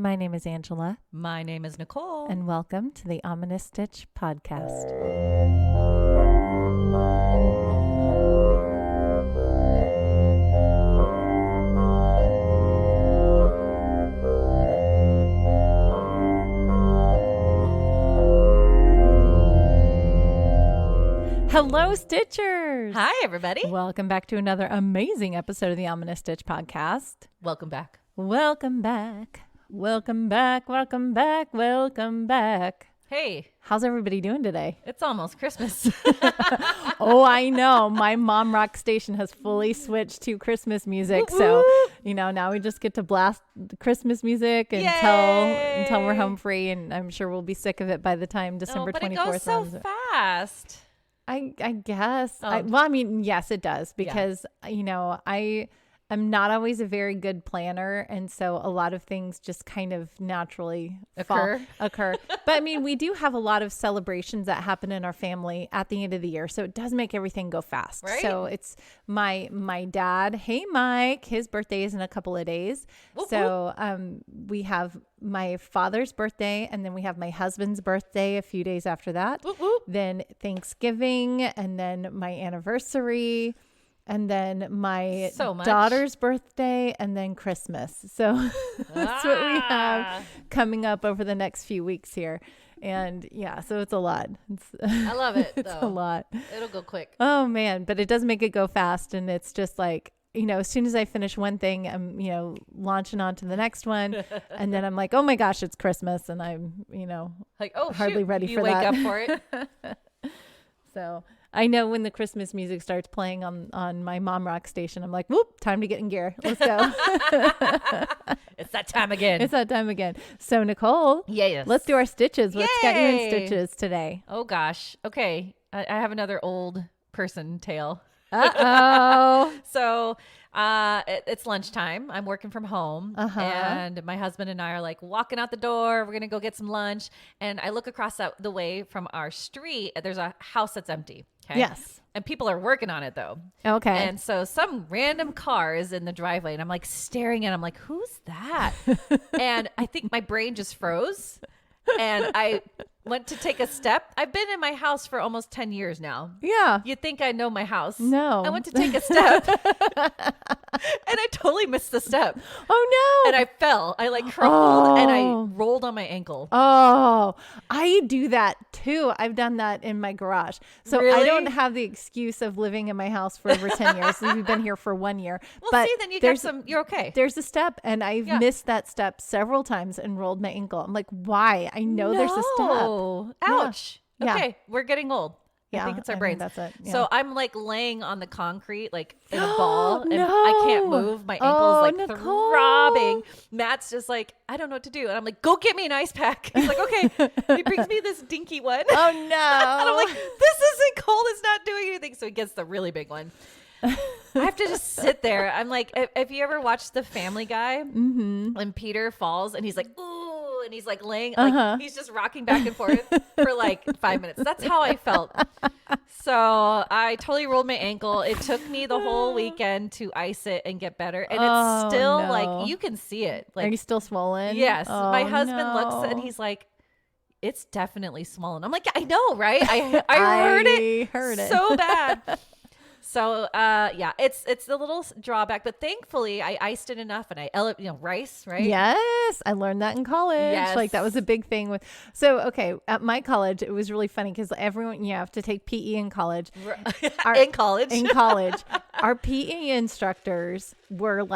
My name is Angela. My name is Nicole. And welcome to the Ominous Stitch podcast. Hello, Stitchers. Hi, everybody. Welcome back to another amazing episode of the Ominous Stitch podcast. Welcome back. Welcome back. Welcome back. Welcome back. Welcome back. Hey. How's everybody doing today? It's almost Christmas. Oh, I know. My mom rock station has fully switched to Christmas music. So, now we just get to blast the Christmas music until we're home free. And I'm sure we'll be sick of it by the time December 24th. But it goes so fast. I guess. Yes, it does. Because, I'm not always a very good planner. And so a lot of things just kind of naturally occur. But we do have a lot of celebrations that happen in our family at the end of the year. So it does make everything go fast. Right? So it's my dad. Hey, Mike, his birthday is in a couple of days. Whoop, so we have my father's birthday, and then we have my husband's birthday a few days after that. Whoop, whoop. Then Thanksgiving, and then my anniversary. And then my daughter's birthday, and then Christmas. So that's what we have coming up over the next few weeks here. And yeah, so it's a lot. I love it, it's a lot. It'll go quick. Oh, man. But it does make it go fast. And it's just like, as soon as I finish one thing, I'm, launching on to the next one. And then I'm like, oh, my gosh, it's Christmas. And I'm, hardly ready for that. You wake up for it. So I know when the Christmas music starts playing on my mom rock station, I'm like, whoop, time to get in gear. Let's go. It's that time again. It's that time again. So Nicole, yes, let's do our stitches. What's got you in stitches today? Oh gosh. Okay. I have another old person tale. Uh-oh. So it's lunchtime. I'm working from home, and my husband and I are like walking out the door. We're going to go get some lunch. And I look across the way from our street. There's a house that's empty. Okay? Yes. And people are working on it though. Okay. And so some random car is in the driveway, and I'm like staring at it. I'm like, who's that? And I think my brain just froze. And I went to take a step. I've been in my house for almost 10 years now. Yeah. You'd think I know my house. No. I went to take a step and I totally missed the step. Oh, no. And I fell. I crumpled and I rolled on my ankle. Oh, I do that too. I've done that in my garage. So really? I don't have the excuse of living in my house for over 10 years. We've been here for 1 year. Well, but see, then you're okay. There's a step, and I've missed that step several times and rolled my ankle. I'm like, why? I know there's a step. Ouch. Yeah. Okay. We're getting old. Yeah, I think it's our brains. That's it. Yeah. So I'm laying on the concrete, in a ball, and I can't move. My ankle's throbbing. Matt's just I don't know what to do. And I'm like, go get me an ice pack. He's like, okay. He brings me this dinky one. Oh, no. And I'm like, this isn't cold. It's not doing anything. So he gets the really big one. I have to just sit there. I'm like, have you ever watched The Family Guy? Mm-hmm. When Peter falls and he's like, ooh, and he's laying, he's just rocking back and forth for 5 minutes. That's how I felt. So I totally rolled my ankle. It took me the whole weekend to ice it and get better. And it's still you can see it. Are you still swollen? Yes. Oh, my husband looks and he's like, it's definitely swollen. I'm like, I know, right? I heard it so bad. So, it's the little drawback, but thankfully I iced it enough, and rice, right? Yes. I learned that in college. Yes. That was a big thing at my college, it was really funny because everyone, you have to take PE in college. In college. In college. Our PE instructors were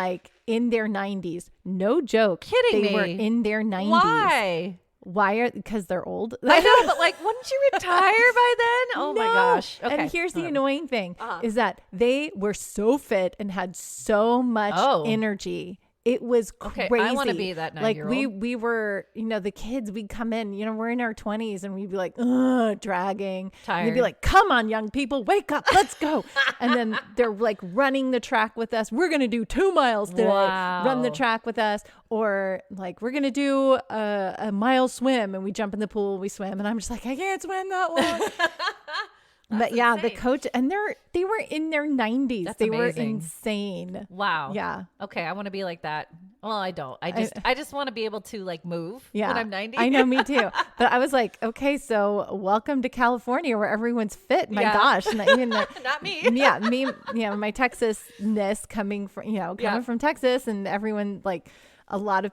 in their 90s. No joke. Kidding me. They were in their 90s. Why? Because they're old. I know, but wouldn't you retire by then? Oh my gosh. Okay. And here's the annoying thing is that they were so fit and had so much energy. It was crazy. Okay, I want to be that 9-year-old. We were, the kids, we'd come in, we're in our 20s, and we'd be dragging. Tired. And they'd be like, come on, young people, wake up, let's go. And then they're running the track with us. We're going to do 2 miles today. Wow. Run the track with us. Or we're going to do a mile swim, and we jump in the pool, we swim. And I'm just like, I can't swim that long. But yeah, insane. The coach, and they were in their 90s. That's they amazing. were insane. Wow. Yeah. Okay, I want to be like that. Well, I don't. I just want to be able to like move when I'm 90. I know, me too. But I was like, okay, so welcome to California where everyone's fit. My gosh. And not me. Yeah, me, my Texas-ness coming from Texas, and everyone like a lot of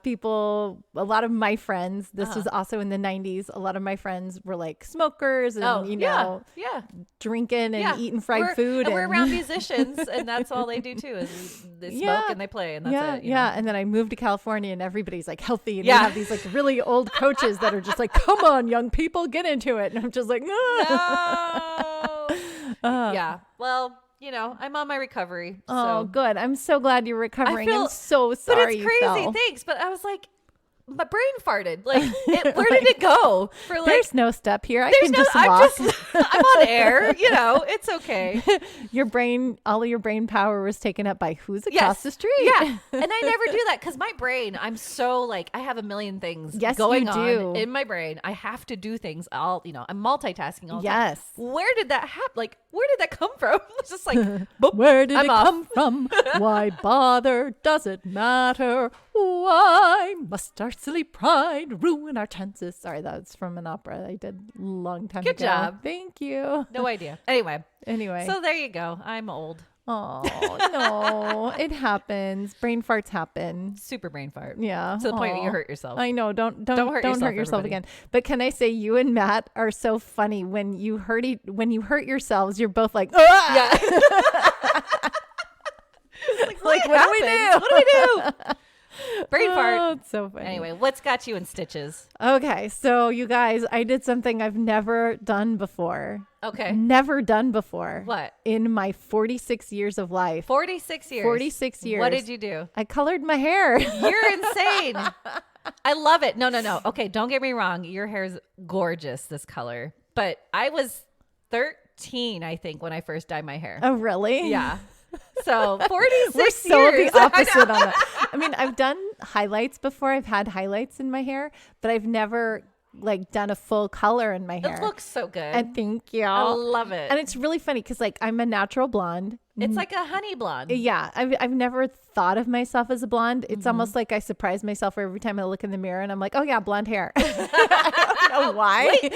my friends, this was also in the 90s. A lot of my friends were like smokers and, drinking and eating fried food. And we're around musicians, and that's all they do too is they smoke and they play, and that's it. Yeah. And then I moved to California, and everybody's like healthy, and we have these like really old coaches that are just like, come on, young people, get into it. And I'm just like, no. Yeah. Well, I'm on my recovery. Oh, good. I'm so glad you're recovering. I'm so sorry. But it's crazy. Thanks. But I was like, my brain farted. Like, where did it go? There's no step here. I can just walk. I'm on air. It's okay. Your brain, all of your brain power was taken up by who's across the street. Yeah. And I never do that because my brain, I'm so like, I have a million things going on in my brain. I have to do things. I'm multitasking all the time. Where did that happen? Like, where did that come from? It's just like, boop, where did it come from? Why bother? Does it matter? Why must our silly pride ruin our chances? Sorry, that's from an opera I did a long time ago. Good job. Thank you. No idea. Anyway. So there you go. I'm old. Oh, no. It happens. Brain farts happen. Super brain fart. Yeah. To the point where you hurt yourself. I know. Don't hurt yourself again. But can I say you and Matt are so funny when you hurt yourselves, you're both like, ah! Yeah. Like, what do we do? Brain fart. It's so funny. Anyway, what's got you in stitches? Okay, so you guys, I did something I've never done before. Okay. Never done before. What? In my 46 years of life. 46 years. 46 years. What did you do? I colored my hair. You're insane. I love it. No. Okay, don't get me wrong. Your hair's gorgeous, this color. But I was 13, I think, when I first dyed my hair. Oh, really? Yeah. So 46 We're so years. the opposite on that. I mean, I've done highlights before. I've had highlights in my hair, but I've never like done a full color in my hair. It looks so good. And thank you. I love it. And it's really funny because like I'm a natural blonde. It's like a honey blonde. Yeah. I've never thought of myself as a blonde. It's almost like I surprise myself every time I look in the mirror and I'm like, oh yeah, blonde hair. I don't know why.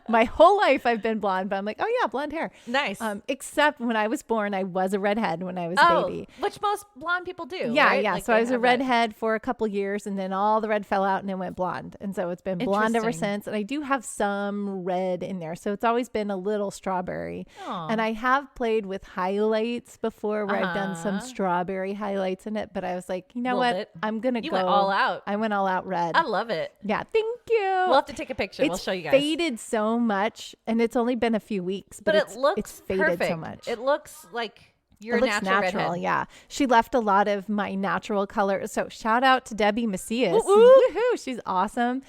My whole life I've been blonde, but I'm like, oh yeah, blonde hair. Nice. Except when I was born, I was a redhead when I was a baby. Which most blonde people do. Yeah, right? yeah. Like so I was a redhead for a couple years, and then all the red fell out and it went blonde. And so it's been blonde ever since. And I do have some red in there. So it's always been a little strawberry. Aww. And I have played with highlights before where I've done some strawberry highlights in it. But I was like, you know what? I'm going to go. You went all out. I went all out red. I love it. Yeah. Thank you. We'll have to take a picture. We'll show you guys. It's faded so much, and it's only been a few weeks, but it looks it's faded perfect. so much. It looks like you're natural. Redhead. Yeah. She left a lot of my natural color. So shout out to Debbie Macias. Woo-hoo. She's awesome.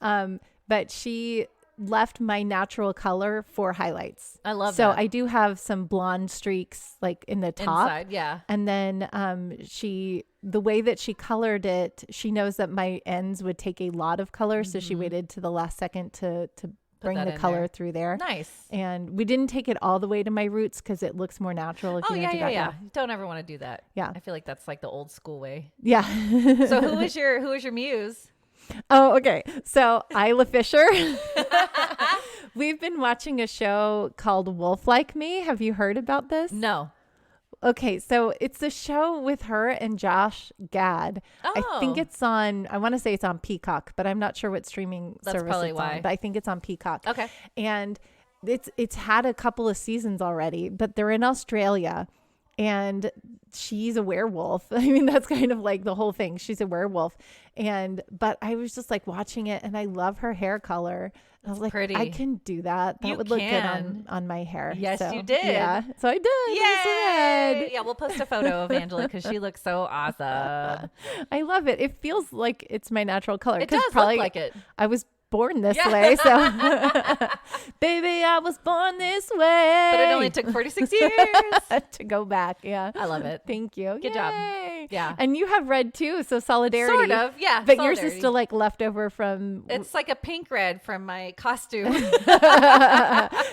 But she left my natural color for highlights. I love so that. I do have some blonde streaks like in the top. Inside, yeah. And then the way that she colored it, she knows that my ends would take a lot of color. So she waited to the last second to bring the color through there. Nice. And we didn't take it all the way to my roots because it looks more natural if you don't do that. Yeah. Don't ever want to do that. Yeah. I feel like that's like the old school way. Yeah. So who was your muse? Oh, okay. So Isla Fisher. We've been watching a show called Wolf Like Me. Have you heard about this? No. Okay, so it's a show with her and Josh Gad. Oh. I think it's on, I want to say it's on Peacock, but I'm not sure what streaming service probably it's why. on. But I think it's on Peacock. Okay. And it's had a couple of seasons already, but they're in Australia. And she's a werewolf. I mean, that's kind of like the whole thing. She's a werewolf. But I was just like watching it, and I love her hair color. I was like, pretty. I can do that. That would look good on my hair. Yes, so, you did. Yeah. So I did. Yay! Yeah, we'll post a photo of Angela because she looks so awesome. I love it. It feels like it's my natural color. It does look like it. I was born this way. So, baby, I was born this way. But it only took 46 years to go back. Yeah. I love it. Thank you. Good job. Yeah. And you have red too. So solidarity. Sort of. Yeah. But yours is still like leftover from. It's like a pink red from my costume.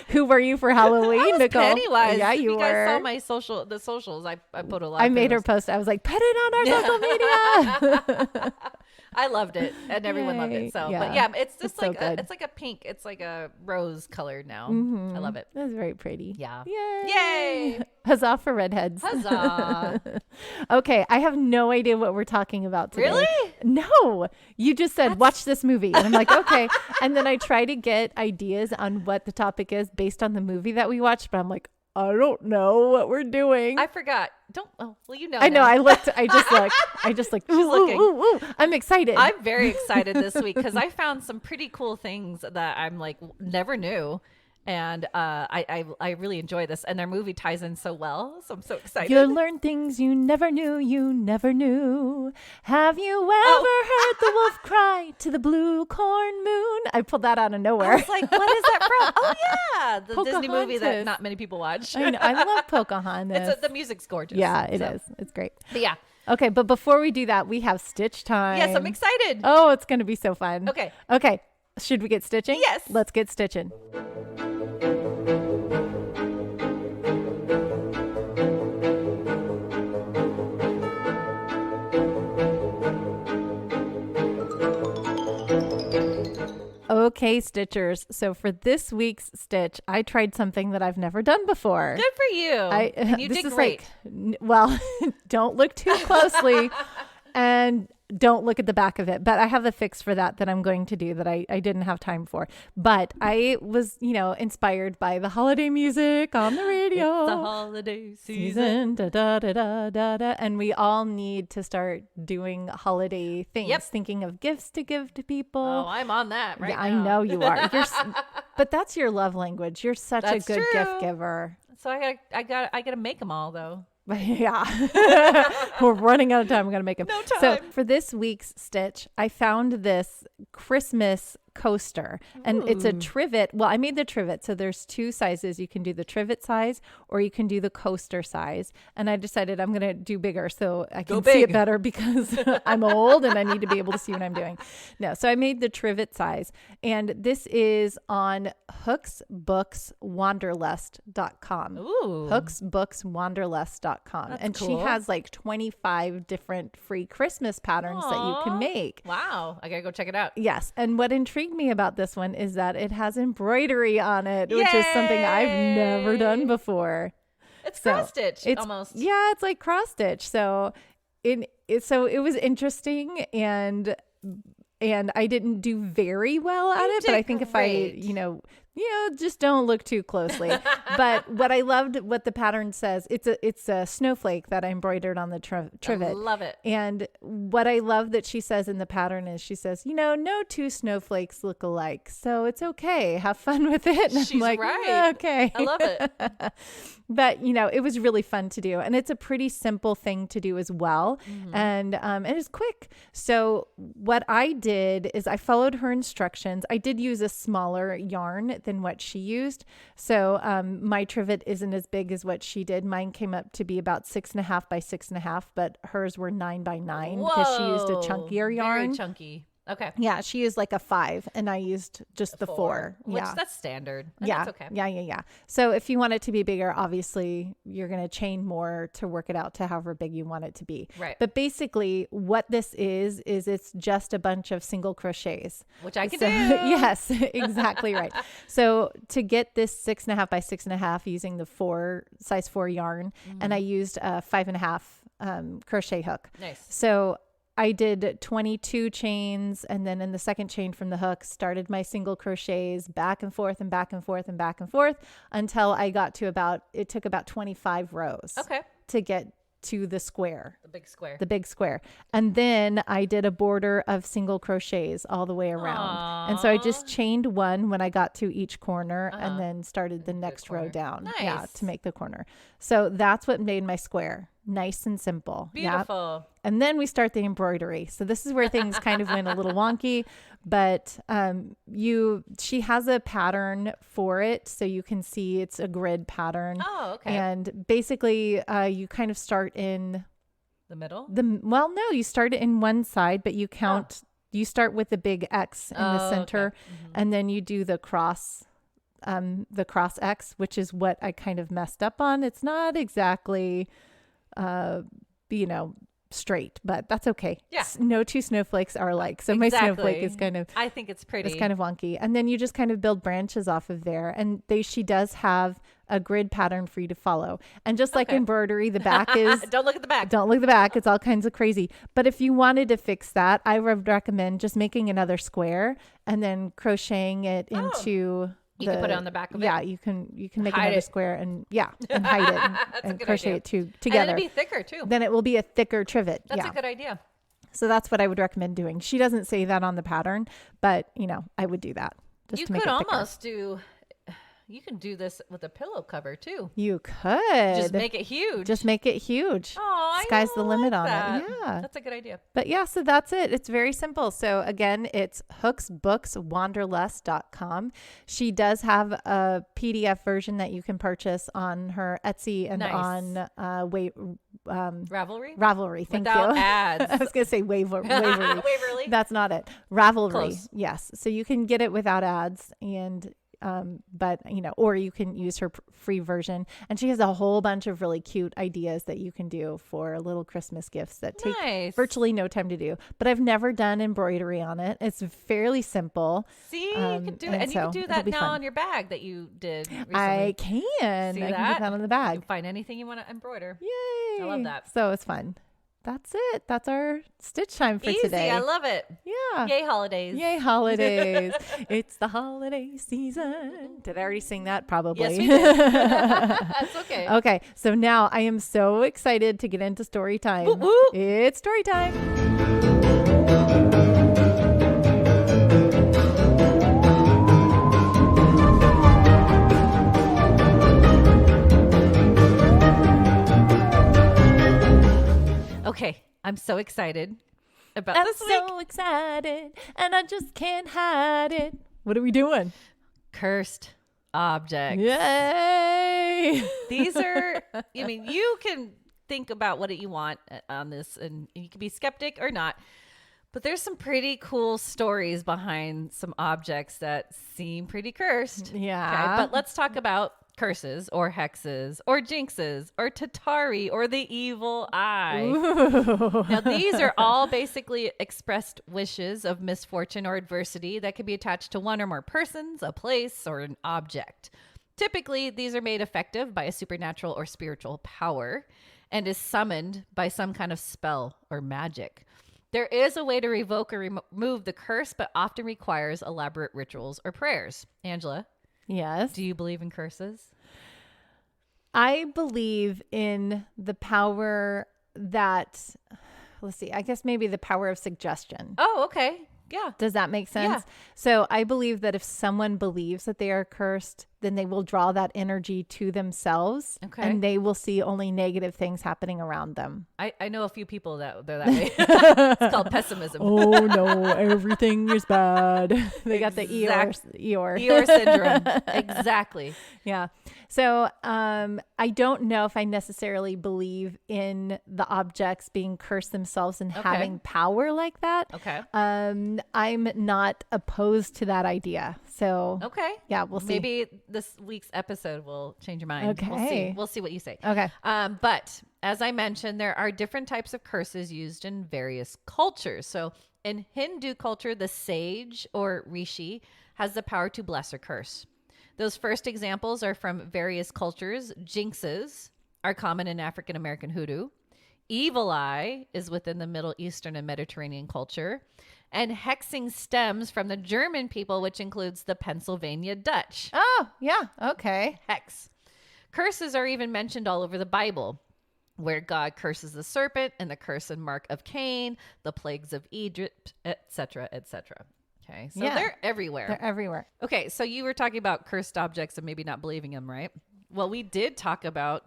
Who were you for Halloween, Nicole? Pennywise. Yeah, you were. guys saw the socials. I put a lot. I made her post. I was like, put it on our social media. I loved it, and everyone loved it. So, but yeah, it's just it's like so it's like a pink. It's like a rose colored now. I love it. That's very pretty. Yeah. Yay! Huzzah for redheads. Huzzah! Okay, I have no idea what we're talking about today. Really? No. You just said watch this movie, and I'm like, okay. And then I try to get ideas on what the topic is based on the movie that we watched, but I'm like, I don't know what we're doing. I forgot. Well, you know. I know. I just looked. She's looking. Ooh. I'm excited. I'm very excited this week because I found some pretty cool things that I'm like never knew. And I really enjoy this. And their movie ties in so well. So I'm so excited. You'll learn things you never knew. Have you ever heard the wolf cry to the blue corn moon? I pulled that out of nowhere. I was like, what is that from? Oh, yeah. The Disney movie that not many people watch. I know. I love Pocahontas. The music's gorgeous. Yeah, it is. It's great. But yeah. Okay, but before we do that, we have Stitch time. Yes, I'm excited. Oh, it's going to be so fun. Okay. Should we get stitching? Yes. Let's get stitching. Okay, Stitchers. So for this week's Stitch, I tried something that I've never done before. Good for you. And you did great. Well, don't look too closely and don't look at the back of it. But I have a fix for that I'm going to do that I didn't have time for. But I was, inspired by the holiday music on the radio. It's the holiday season. Da, da, da, da, da, da. And we all need to start doing holiday things, thinking of gifts to give to people. Oh, I'm on that right now. I know you are. But that's your love language. You're such a good gift giver. So I gotta make them all though. Yeah. We're running out of time. I'm going to make them. No time. So for this week's Stitch, I found this Christmas coaster and it's a trivet. Well, I made the trivet. So there's two sizes. You can do the trivet size or you can do the coaster size. And I decided I'm going to do bigger so I can see it better because I'm old and I need to be able to see what I'm doing. No, so I made the trivet size and this is on hooksbookswanderlust.com. Ooh. Hooksbookswanderlust.com. And cool. She has like 25 different free Christmas patterns that you can make. Wow. I gotta go check it out. Yes. And what intrigued me about this one is that it has embroidery on it, which is something I've never done before. It's cross stitch almost. Yeah, it's like cross stitch. So it was interesting and I didn't do very well at it, but I think if I, just don't look too closely. But what I loved, what the pattern says, it's a snowflake that I embroidered on the trivet. I love it. And what I love that she says in the pattern is she says, no two snowflakes look alike, so it's okay. Have fun with it. And She's I'm like, right. Yeah, okay. I love it. But, it was really fun to do. And it's a pretty simple thing to do as well. Mm-hmm. And it's quick. So what I did is I followed her instructions. I did use a smaller yarn than what she used. So my trivet isn't as big as what she did. Mine came up to be about 6.5 by 6.5, but hers were 9 by 9 because she used a chunkier yarn. Very chunky. Okay. Yeah, she used like a 5 and I used just the 4. Which that's standard. Yeah. That's okay. Yeah. So if you want it to be bigger, obviously you're going to chain more to work it out to however big you want it to be. Right. But basically what this is it's just a bunch of single crochets. Which I can do. Yes, exactly right. So to get this 6.5 by 6.5 using the size 4 yarn, and I used a 5.5 crochet hook. Nice. So I did 22 chains, and then in the second chain from the hook, started my single crochets back and forth and back and forth and back and forth until I got to it took about 25 rows to get to the square. The big square. The big square. And then I did a border of single crochets all the way around. Aww. And so I just chained one when I got to each corner and then started the next row down. Nice. Yeah, to make the corner. So that's what made my square. nice and simple. Beautiful. Yep. And then we start the embroidery. So this is where things kind of went a little wonky, but she has a pattern for it. So you can see it's a grid pattern. Oh, okay. And basically you kind of start in the middle. No, you start it in one side, but you count. You start with the big X in the center, okay. Mm-hmm. and then you do the cross X, which is what I kind of messed up on. It's not exactly, straight, but that's okay. Yeah. No two snowflakes are alike. So my snowflake is kind of, I think it's pretty. It's kind of wonky. And then you just kind of build branches off of there. And she does have a grid pattern for you to follow. And just like embroidery, the back is, don't look at the back. Don't look at the back. It's all kinds of crazy. But if you wanted to fix that, I would recommend just making another square and then crocheting it into you can put it on the back of it. Yeah, you can make another square and hide it and crochet it together. And it'll be thicker too. Then it will be a thicker trivet. That's a good idea. So that's what I would recommend doing. She doesn't say that on the pattern, but I would do that just to make it thicker. You can do this with a pillow cover too. You could. Just make it huge. Oh, Sky's the limit on that. it. Yeah. That's a good idea. But so that's it. It's very simple. So again, it's hooksbookswanderlust.com. She does have a PDF version that you can purchase on her Etsy and on Ravelry? Ravelry. Thank Without you. ads. I was going to say Waverly. Waverly? That's not it. Ravelry. Close. Yes. So you can get it without ads and but or you can use her free version, and she has a whole bunch of really cute ideas that you can do for little Christmas gifts that take virtually no time to do. But I've never done embroidery on it. It's fairly simple. See, you can do it, and you can do that now on your bag that you did recently. I can. See I can put that on the bag. You can find anything you want to embroider. Yay! I love that. So it's fun. That's it. That's our stitch time for today. I love it. Yeah. Yay holidays. Yay holidays. It's the holiday season. Did I already sing that? Probably. Yes, we did. That's okay. Okay. So now I am so excited to get into story time. Whoop, whoop. It's story time. Okay, I'm so excited about this week. I'm so excited, and I just can't hide it. What are we doing? Cursed objects. Yay! These are, you can think about what you want on this, and you can be skeptic or not. But there's some pretty cool stories behind some objects that seem pretty cursed. Yeah. Okay, but let's talk about curses or hexes or jinxes or tatari or the evil eye. Ooh. Now, these are all basically expressed wishes of misfortune or adversity that can be attached to one or more persons, a place, or an object. Typically, these are made effective by a supernatural or spiritual power and is summoned by some kind of spell or magic. There is a way to revoke or remove the curse, but often requires elaborate rituals or prayers. Angela? Yes. Do you believe in curses? I believe in the power that, let's see, I guess maybe the power of suggestion. Oh, okay. Yeah. Does that make sense? Yeah. So I believe that if someone believes that they are cursed, then they will draw that energy to themselves. Okay. And they will see only negative things happening around them. I know a few people that they're that way. It's called pessimism. Oh no, everything is bad. They got the Eeyore syndrome. Exactly. Yeah. So I don't know if I necessarily believe in the objects being cursed themselves and having power like that. Okay. I'm not opposed to that idea. So okay. Yeah, we'll see. Maybe this week's episode will change your mind. Okay. We'll see what you say. Okay. But as I mentioned, there are different types of curses used in various cultures. So in Hindu culture, the sage or rishi has the power to bless or curse. Those first examples are from various cultures. Jinxes are common in African American hoodoo. Evil eye is within the Middle Eastern and Mediterranean culture. And hexing stems from the German people, which includes the Pennsylvania Dutch. Oh, yeah. Okay. Hex. Curses are even mentioned all over the Bible, where God curses the serpent and the curse and mark of Cain, the plagues of Egypt, etc., etc. Okay, so they're everywhere. They're everywhere. Okay, so you were talking about cursed objects and maybe not believing them, right? Well, we did talk about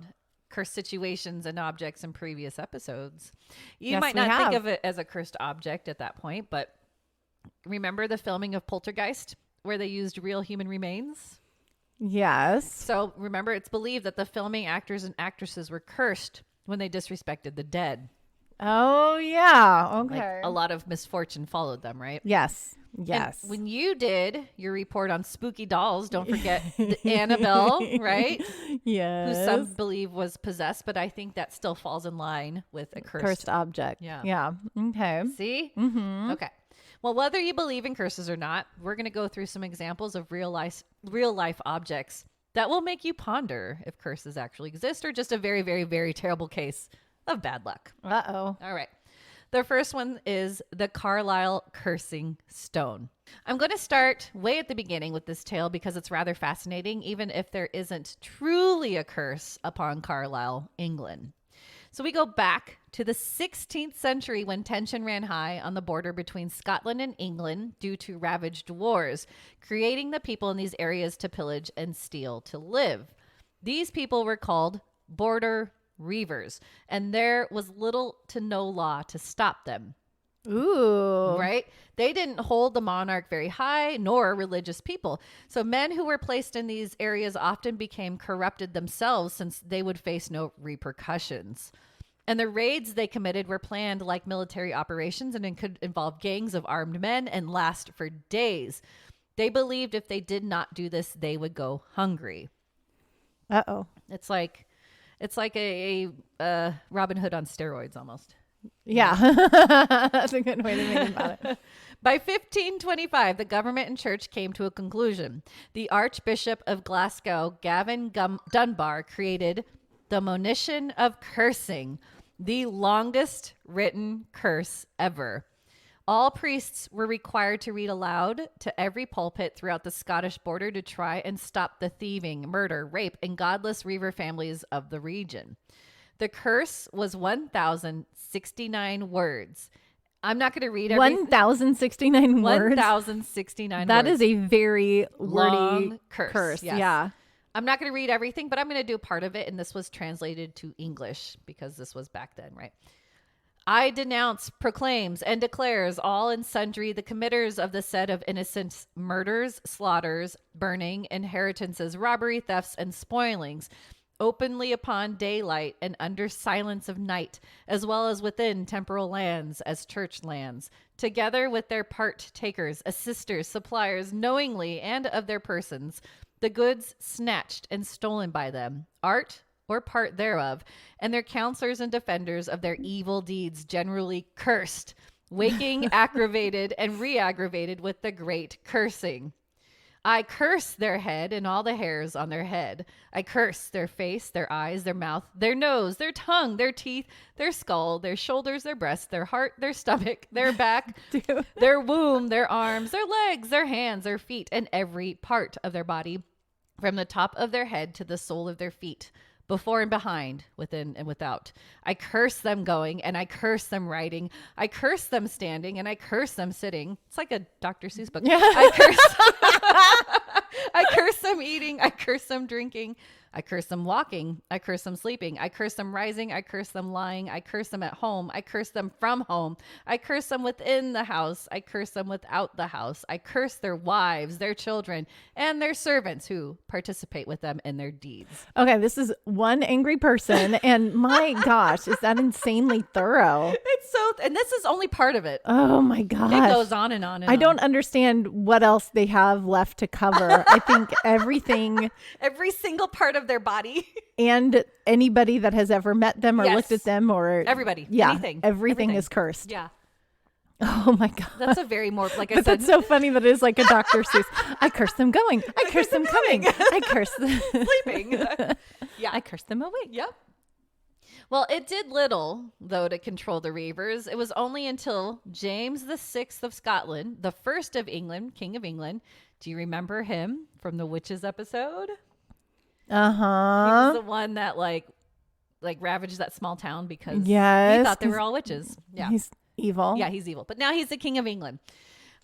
cursed situations and objects in previous episodes. You might not think of it as a cursed object at that point, but remember the filming of Poltergeist where they used real human remains? Yes. So remember, it's believed that the filming actors and actresses were cursed when they disrespected the dead. Oh, yeah. Okay. Like, a lot of misfortune followed them, right? Yes. Yes. And when you did your report on spooky dolls, don't forget Annabelle, right? Yes. Who some believe was possessed, but I think that still falls in line with a cursed object. Yeah. Yeah. Okay. See? Mm-hmm. Okay. Well, whether you believe in curses or not, we're going to go through some examples of real life objects that will make you ponder if curses actually exist or just a very, very, very terrible case of bad luck. Uh-oh. All right. The first one is the Carlisle cursing stone. I'm going to start way at the beginning with this tale because it's rather fascinating, even if there isn't truly a curse upon Carlisle, England. So we go back to the 16th century when tension ran high on the border between Scotland and England due to ravaged wars, creating the people in these areas to pillage and steal to live. These people were called border reivers, and there was little to no law to stop them. Ooh. Right? They didn't hold the monarch very high, nor religious people. So men who were placed in these areas often became corrupted themselves since they would face no repercussions. And the raids they committed were planned like military operations and it could involve gangs of armed men and last for days. They believed if they did not do this, they would go hungry. Uh-oh. It's like a Robin Hood on steroids almost. Yeah. That's a good way to think about it. By 1525, the government and church came to a conclusion. The Archbishop of Glasgow, Gavin Dunbar, created the monition of cursing, the longest written curse ever. All priests were required to read aloud to every pulpit throughout the Scottish border to try and stop the thieving, murder, rape, and godless reiver families of the region. The curse was 1,069 words. I'm not going to read everything. 1,069 words? 1,069 words. That is a very wordy long curse. Yes. Yeah. I'm not going to read everything, but I'm going to do part of it. And this was translated to English because this was back then, right? I denounce, proclaims, and declares all and sundry the committers of the said of innocent murders, slaughters, burning, inheritances, robbery, thefts, and spoilings, openly upon daylight and under silence of night, as well as within temporal lands as church lands, together with their part takers, assisters, suppliers, knowingly and of their persons, the goods snatched and stolen by them, art or part thereof, and their counselors and defenders of their evil deeds generally cursed, waking, aggravated, and re-aggravated with the great cursing. I curse their head and all the hairs on their head. I curse their face, their eyes, their mouth, their nose, their tongue, their teeth, their skull, their shoulders, their breasts, their heart, their stomach, their back, their womb, their arms, their legs, their hands, their feet, and every part of their body, from the top of their head to the sole of their feet, before and behind, within and without. I curse them going, and I curse them riding. I curse them standing, and I curse them sitting. It's like a Dr. Seuss book. Yeah. I curse them eating. I curse them drinking. I curse them walking. I curse them sleeping. I curse them rising. I curse them lying. I curse them at home. I curse them from home. I curse them within the house. I curse them without the house. I curse their wives, their children, and their servants who participate with them in their deeds. Okay, this is one angry person, and my gosh, is that insanely thorough? It's so, and this is only part of it. Oh my gosh. It goes on and on and on. I don't understand what else they have left to cover. I think everything. Every single part of their body. And anybody that has ever met them or looked at them or. Everybody. Yeah. Everything is cursed. Yeah. Oh my God. That's a very more, like I but said. That's so funny that it is like a Dr. Seuss. I curse them going. I curse them coming. I curse them sleeping. Yeah. I curse them awake. Yep. Well, it did little, though, to control the reivers. It was only until James VI of Scotland, the first of England, King of England. Do you remember him from the witches episode? Uh-huh. He was the one that like ravaged that small town because he thought they were all witches. Yeah. He's evil. Yeah, he's evil. But now he's the King of England.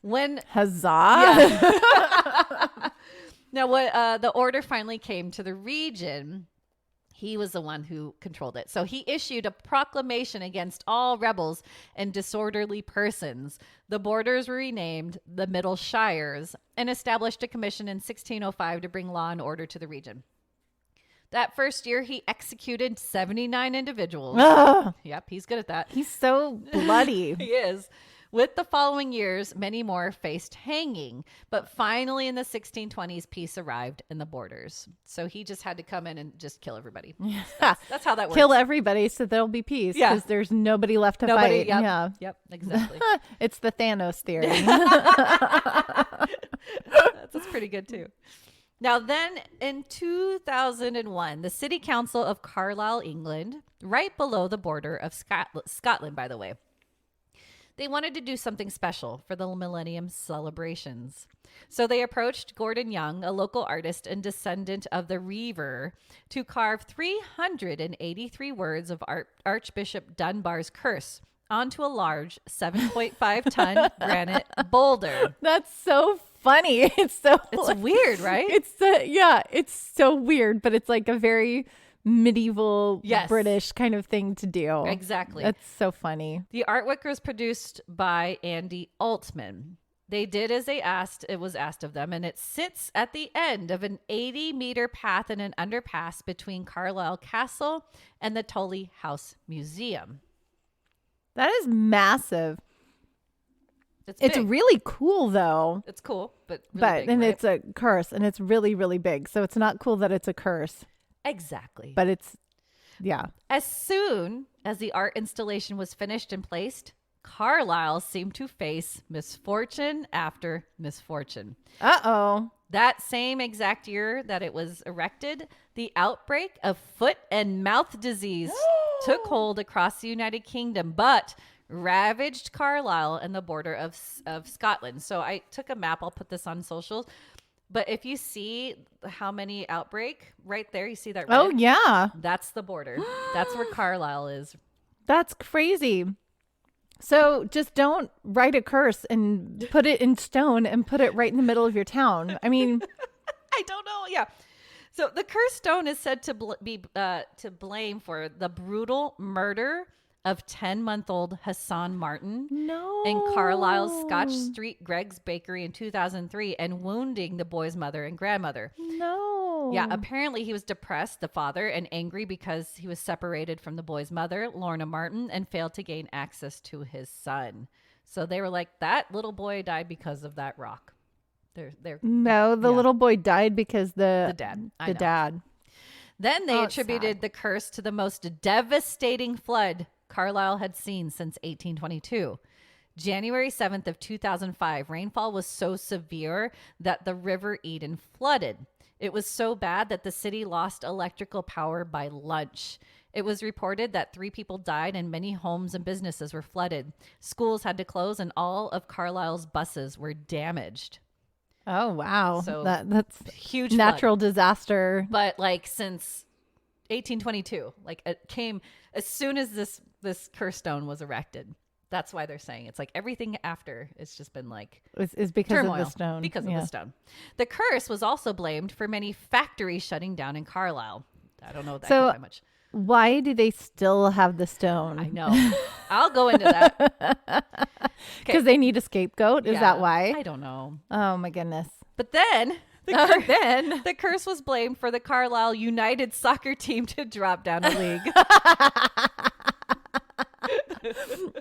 Huzzah. Yeah. Now, what the order finally came to the region, He was the one who controlled it. So he issued a proclamation against all rebels and disorderly persons. The borders were renamed the Middle Shires and established a commission in 1605 to bring law and order to the region. That first year, he executed 79 individuals. Ugh. Yep, he's good at that. He's so bloody. He is. With the following years, many more faced hanging. But finally, in the 1620s, peace arrived in the borders. So he just had to come in and just kill everybody. Yeah. That's how that works. Kill everybody so there'll be peace. Yeah. Because there's nobody left to fight. Yep, Yeah. Yep, exactly. It's the Thanos theory. That's pretty good, too. Now, then in 2001, the City Council of Carlisle, England, right below the border of Scotland, by the way, they wanted to do something special for the Millennium celebrations. So they approached Gordon Young, a local artist and descendant of the Reaver, to carve 383 words of Archbishop Dunbar's curse onto a large 7.5-ton granite boulder. That's so funny. It's weird, right? It's so weird, but it's like a very medieval British kind of thing to do. Exactly. That's so funny. The artwork was produced by Andy Altman. They did as they asked. It was asked of them, and it sits at the end of an 80-meter path in an underpass between Carlisle Castle and the Tully House Museum. That is massive. It's really cool, though. It's cool, but really big, and right? it's a curse, and it's really, really big. So it's not cool that it's a curse. Exactly. But it's, yeah. As soon as the art installation was finished and placed, Carlisle seemed to face misfortune after misfortune. Uh-oh. That same exact year that it was erected, the outbreak of foot and mouth disease took hold across the United Kingdom, but ravaged Carlisle and the border of Scotland. So I took a map. I'll put this on socials. But if you see how many outbreak right there, you see that red? Oh, yeah. That's the border. That's where Carlisle is. That's crazy. So just don't write a curse and put it in stone and put it right in the middle of your town. I mean, I don't know. Yeah. So the cursed stone is said to be to blame for the brutal murder of 10-month-old Hassan Martin in Carlisle's Scotch Street Greg's Bakery in 2003 and wounding the boy's mother and grandmother. No. Yeah, apparently he was depressed, the father, and angry because he was separated from the boy's mother, Lorna Martin, and failed to gain access to his son. So they were like, that little boy died because of that rock. No, the little boy died because the dad. The dad. Then they attributed the curse to the most devastating flood Carlisle had seen since 1822. January 7th of 2005, rainfall was so severe that the River Eden flooded. It was so bad that the city lost electrical power by lunch. It was reported that 3 people died and many homes and businesses were flooded. Schools had to close and all of Carlisle's buses were damaged. Oh, wow. So that's huge natural flood. Disaster. But like since 1822, like it came as soon as this curse stone was erected. That's why they're saying it's like everything after it's just been like is because turmoil of the stone. Because of the stone. The curse was also blamed for many factories shutting down in Carlisle. I don't know that that much. Why do they still have the stone? I know. I'll go into that. Because they need a scapegoat? Is that why? I don't know. Oh, my goodness. But then the curse was blamed for the Carlisle United soccer team to drop down a league.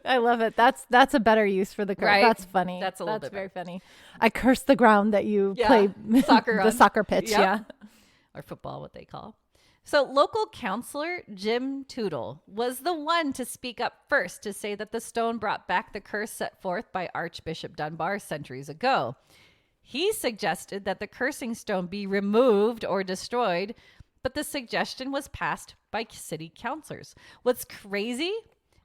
I love it. That's a better use for the curse. Right? That's funny. That's a little bit very funny. I curse the ground that you play soccer the soccer pitch. Yep. Yeah. Or football, what they call. So local councillor Jim Tootle was the one to speak up first to say that the stone brought back the curse set forth by Archbishop Dunbar centuries ago. He suggested that the cursing stone be removed or destroyed, but the suggestion was passed by city councilors. What's crazy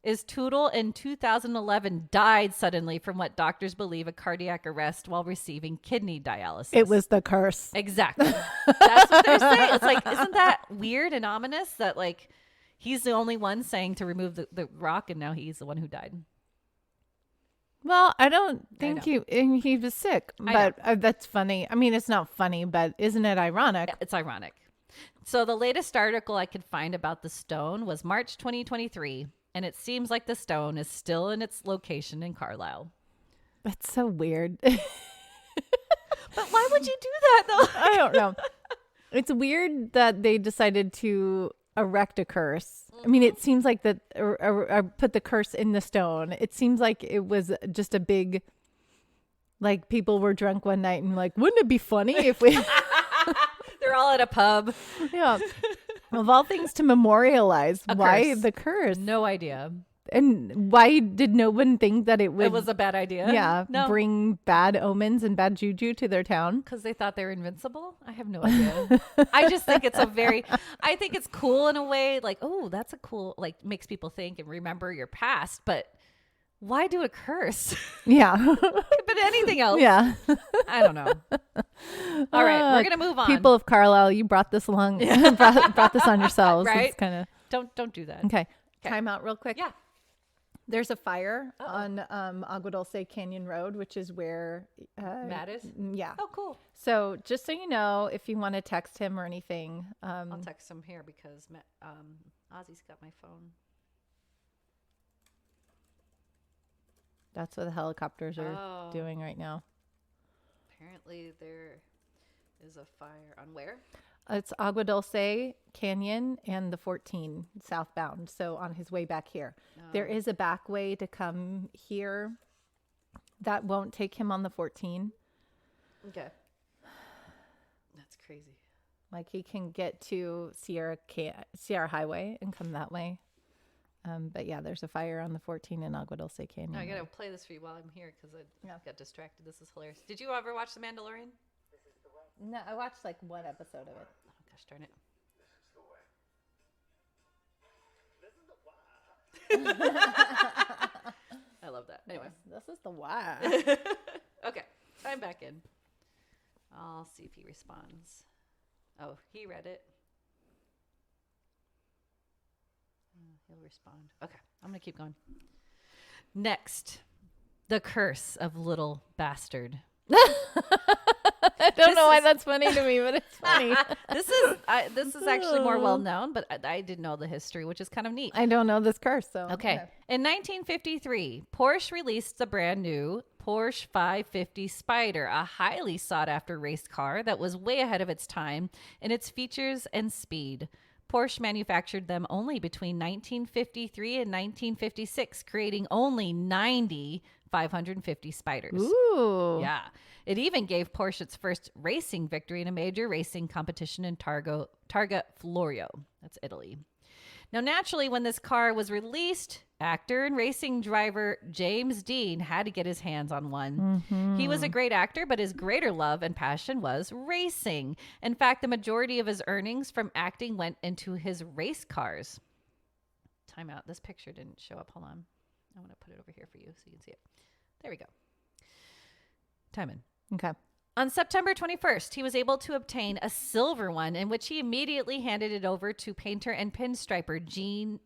is Tootle in 2011 died suddenly from what doctors believe a cardiac arrest while receiving kidney dialysis. It was the curse. Exactly. That's what they're saying. It's like, isn't that weird and ominous that like he's the only one saying to remove the rock and now he's the one who died? Well, I don't think he was sick, but that's funny. I mean, it's not funny, but isn't it ironic? It's ironic. So the latest article I could find about the stone was March 2023, and it seems like the stone is still in its location in Carlisle. That's so weird. But why would you do that, though? I don't know. It's weird that they decided to erect a curse. I mean, it seems like that, or put the curse in the stone. It seems like it was just a big, like, people were drunk one night and like, wouldn't it be funny if we... They're all at a pub. Yeah. Of all things to memorialize, why the curse? No idea. And why did no one think that it was a bad idea? Yeah. No. Bring bad omens and bad juju to their town? Because they thought they were invincible? I have no idea. I just think it's I think it's cool in a way. Like, oh, that's a cool, like, makes people think and remember your past. But why do a curse? Yeah. But anything else? Yeah. I don't know. All right. We're going to move on. People of Carlisle, you brought this along, brought this on yourselves. Right? It's kind of... Don't do that. Okay. Time out real quick. Yeah. There's a fire on Agua Dulce Canyon Road, which is where Matt is? Yeah. Oh, cool. So just so you know, if you want to text him or anything. I'll text him here because Ozzy's got my phone. That's what the helicopters are doing right now. Apparently there is a fire on where? It's Agua Dulce Canyon and the 14 southbound. So on his way back here. There is a back way to come here that won't take him on the 14. Okay. That's crazy. Like he can get to Sierra Highway and come that way. But yeah, there's a fire on the 14 in Agua Dulce Canyon. I gotta play this for you while I'm here because I got distracted. This is hilarious. Did you ever watch The Mandalorian? No, I watched like one episode of it. Oh gosh darn it. I love that. Anyway. This is the why. Okay. I'm back in. I'll see if he responds. Oh, he read it. He'll respond. Okay. I'm going to keep going. Next. The curse of little bastard. I don't know why that's funny to me, but it's funny. This is actually more well known, but I didn't know the history, which is kind of neat. I don't know this curse, so okay. In 1953, Porsche released the brand new Porsche 550 Spyder, a highly sought after race car that was way ahead of its time in its features and speed. Porsche manufactured them only between 1953 and 1956, creating only 90 550 Spyders. Ooh. Yeah. It even gave Porsche its first racing victory in a major racing competition in Targa Florio. That's Italy. Now, naturally, when this car was released, actor and racing driver James Dean had to get his hands on one. Mm-hmm. He was a great actor, but his greater love and passion was racing. In fact, the majority of his earnings from acting went into his race cars. Time out. This picture didn't show up. Hold on. I want to put it over here for you so you can see it. There we go. Time in. Okay. On September 21st, he was able to obtain a silver one in which he immediately handed it over to painter and pinstriper Dean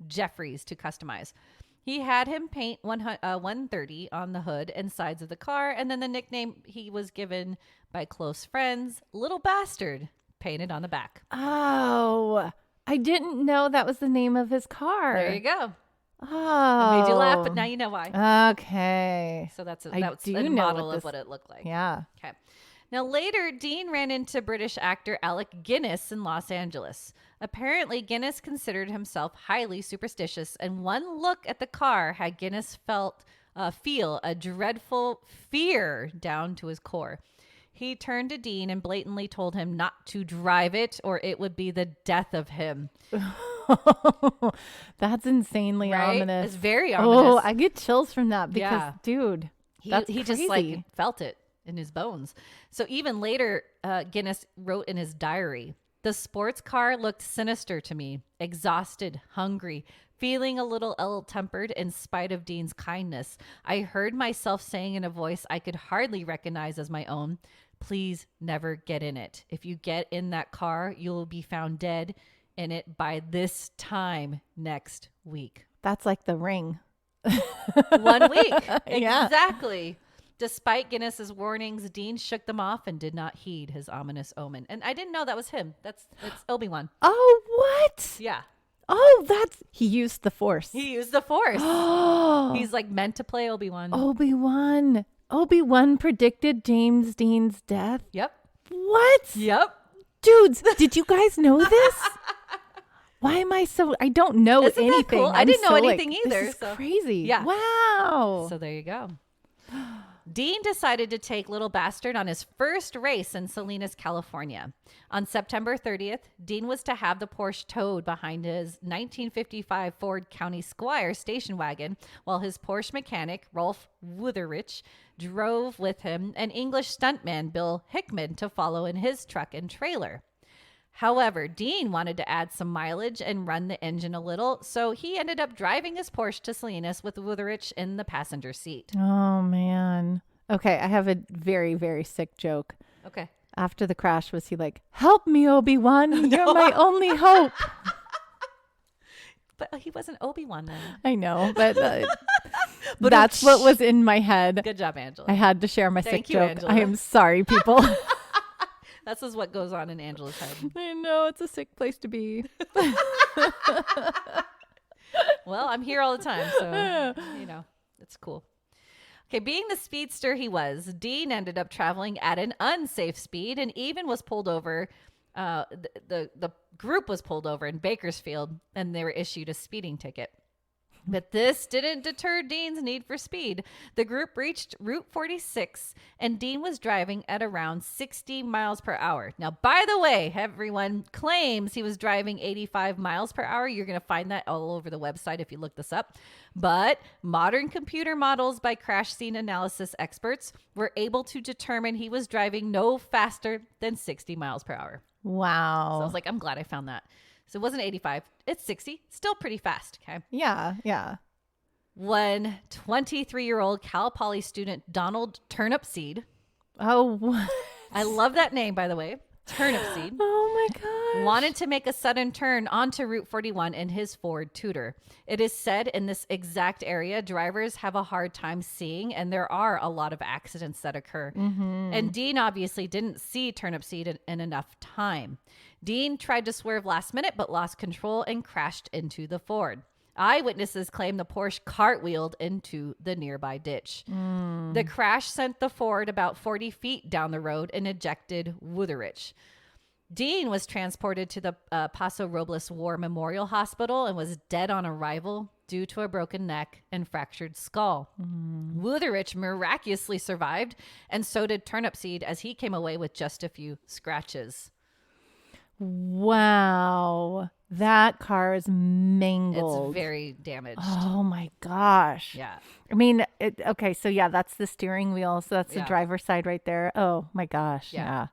Jeffries to customize. He had him paint 130 on the hood and sides of the car, and then the nickname he was given by close friends, Little Bastard, painted on the back. Oh, I didn't know that was the name of his car. There you go. Oh, it made you laugh, but now you know why. Okay. So that's a model of what it looked like. Yeah. Okay. Now later, Dean ran into British actor Alec Guinness in Los Angeles. Apparently, Guinness considered himself highly superstitious, and one look at the car had Guinness feel a dreadful fear down to his core. He turned to Dean and blatantly told him not to drive it, or it would be the death of him. That's insanely ominous. It's very ominous. Oh, I get chills from that because, dude, he just like felt it in his bones. So even later, Guinness wrote in his diary, "The sports car looked sinister to me, exhausted, hungry, feeling a little ill-tempered in spite of Dean's kindness. I heard myself saying in a voice I could hardly recognize as my own, 'Please never get in it. If you get in that car, you'll be found dead in it by this time next week.'" That's like The Ring. 1 week. Yeah. Exactly. Despite Guinness's warnings, Dean shook them off and did not heed his ominous omen. And I didn't know that was him. It's Obi-Wan. Oh, what? Yeah. Oh, he used the Force. He used the Force. He's like meant to play Obi-Wan. Obi-Wan predicted James Dean's death. Yep. What? Yep. Dudes, did you guys know this? Why am I I don't know Isn't anything. That cool? I didn't know anything either. This is crazy. Yeah. Wow. So there you go. Dean decided to take Little Bastard on his first race in Salinas, California. On September 30th, Dean was to have the Porsche towed behind his 1955 Ford County Squire station wagon while his Porsche mechanic, Rolf Wutherich, drove with him and English stuntman Bill Hickman to follow in his truck and trailer. However, Dean wanted to add some mileage and run the engine a little, so he ended up driving his Porsche to Salinas with Wutherich in the passenger seat. Oh, man. Okay, I have a very, very sick joke. Okay. After the crash, was he like, help me, Obi-Wan, you're my only hope. But he wasn't Obi-Wan then. I know, but that's what was in my head. Good job, Angela. I had to share my sick joke. Angela. I am sorry, people. This is what goes on in Angela's head. I know, it's a sick place to be. Well, I'm here all the time, so, it's cool. Okay, being the speedster he was, Dean ended up traveling at an unsafe speed and even was pulled over. The group was pulled over in Bakersfield, and they were issued a speeding ticket. But this didn't deter Dean's need for speed. The group reached Route 46, and Dean was driving at around 60 miles per hour. Now, by the way, everyone claims he was driving 85 miles per hour. You're going to find that all over the website if you look this up. But modern computer models by crash scene analysis experts were able to determine he was driving no faster than 60 miles per hour. Wow. So I was like, I'm glad I found that. So it wasn't 85. It's 60. Still pretty fast. Okay. Yeah. Yeah. When 23-year-old Cal Poly student Donald Turnipseed. Oh, what? I love that name, by the way. Turnipseed. Oh my gosh. Wanted to make a sudden turn onto Route 41 in his Ford Tudor. It is said in this exact area, drivers have a hard time seeing, and there are a lot of accidents that occur. Mm-hmm. And Dean obviously didn't see Turnipseed in enough time. Dean tried to swerve last minute, but lost control and crashed into the Ford. Eyewitnesses claim the Porsche cartwheeled into the nearby ditch. The crash sent the Ford about 40 feet down the road and ejected Wutherich. Dean was transported to the Paso Robles War Memorial Hospital and was dead on arrival due to a broken neck and fractured skull. Wutherich miraculously survived, and so did Turnipseed, as he came away with just a few scratches. Wow. That car is mangled. It's very damaged. Oh my gosh. Yeah. I mean, okay, so yeah, that's the steering wheel. So that's the driver's side right there. Oh my gosh. Yeah.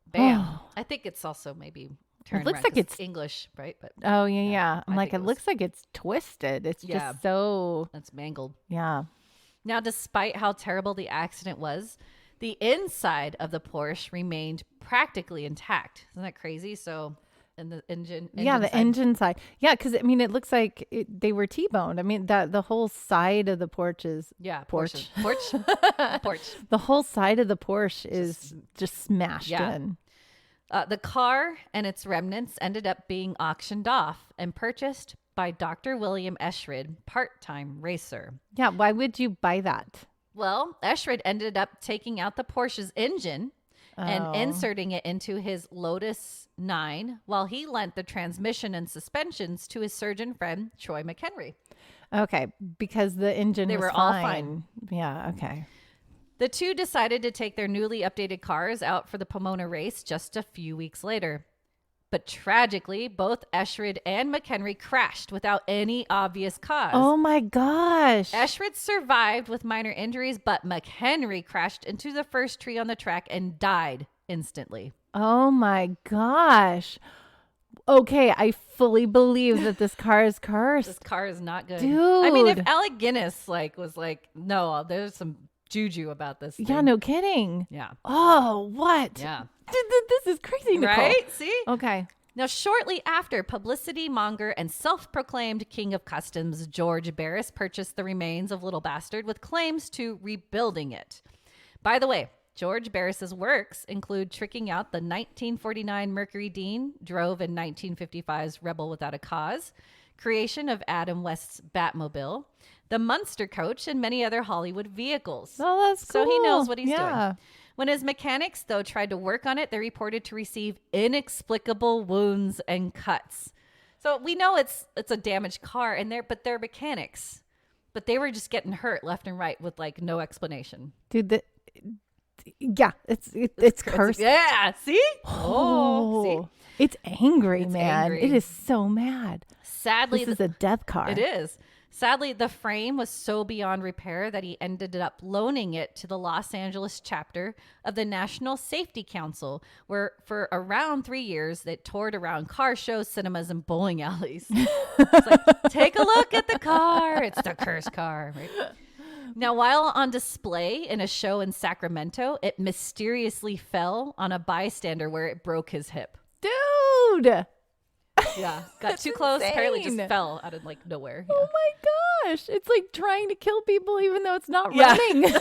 Bam. Oh. I think it's also maybe turned it looks around like it's English, right? But oh yeah. I'm like, it looks like it's twisted. It's just so it's mangled. Yeah. Now, despite how terrible the accident was, the inside of the Porsche remained practically intact. Isn't that crazy? So, in the engine yeah, the side. Engine side. Yeah, because I mean, it looks like they were T-boned. I mean, the whole side of the Porsche. Porch. The whole side of the Porsche is just smashed in. The car and its remnants ended up being auctioned off and purchased by Dr. William Eschrid, part-time racer. Yeah, why would you buy that? Well, Eschrid ended up taking out the Porsche's engine and inserting it into his Lotus 9 while he lent the transmission and suspensions to his surgeon friend, Troy McHenry. Okay, because the engine they was were fine. all fine. Yeah, okay. The two decided to take their newly updated cars out for the Pomona race just a few weeks later. But tragically, both Eschrid and McHenry crashed without any obvious cause. Oh my gosh. Eschrid survived with minor injuries, but McHenry crashed into the first tree on the track and died instantly. Oh my gosh. Okay, I fully believe that this car is cursed. This car is not good. Dude. I mean, if Alec Guinness was like, no, there's some juju about this thing. Yeah, no kidding. Yeah. Oh, what? Yeah. This is crazy, Nicole. Right? See? Okay. Now, shortly after, publicity monger and self-proclaimed king of customs George Barris purchased the remains of Little Bastard with claims to rebuilding it. By the way, George Barris's works include tricking out the 1949 Mercury Dean, drove in 1955's Rebel Without a Cause, creation of Adam West's Batmobile, the Munster coach, and many other Hollywood vehicles. Oh, that's cool. So he knows what he's doing. When his mechanics, though, tried to work on it, they reported to receive inexplicable wounds and cuts. So we know it's a damaged car, but they're mechanics. But they were just getting hurt left and right with like no explanation. Dude, it's cursed. Yeah, see? See? It's angry, it's man. Angry. It is so mad. Sadly, this is a death car. It is. Sadly, the frame was so beyond repair that he ended up loaning it to the Los Angeles chapter of the National Safety Council, where for around 3 years, they toured around car shows, cinemas, and bowling alleys. It's like, take a look at the car. It's the cursed car. Right? Now, while on display in a show in Sacramento, it mysteriously fell on a bystander where it broke his hip. Dude! Yeah, got too close. Insane. Apparently just fell out of like nowhere. Yeah. Oh my gosh. It's like trying to kill people even though it's not running. I'm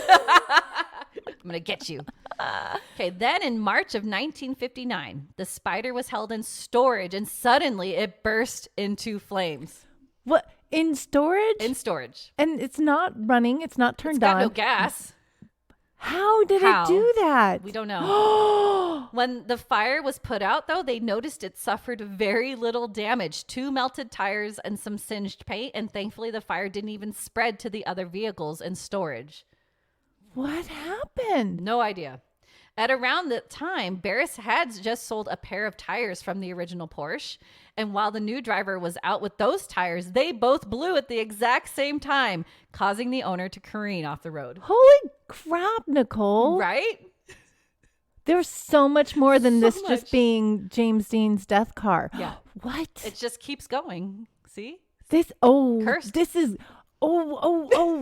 going to get you. Okay, then in March of 1959, the Spider was held in storage and suddenly it burst into flames. What? In storage? In storage. And it's not running. It's not turned on. It's got no gas. How did it do that? We don't know. When the fire was put out, though, they noticed it suffered very little damage. 2 melted tires and some singed paint. And thankfully, the fire didn't even spread to the other vehicles in storage. What happened? No idea. At around the time, Barris had just sold a pair of tires from the original Porsche. And while the new driver was out with those tires, they both blew at the exact same time, causing the owner to careen off the road. Holy crap, Nicole. Right? There's so much more than just being James Dean's death car. Yeah. What? It just keeps going. See? Cursed. This is, I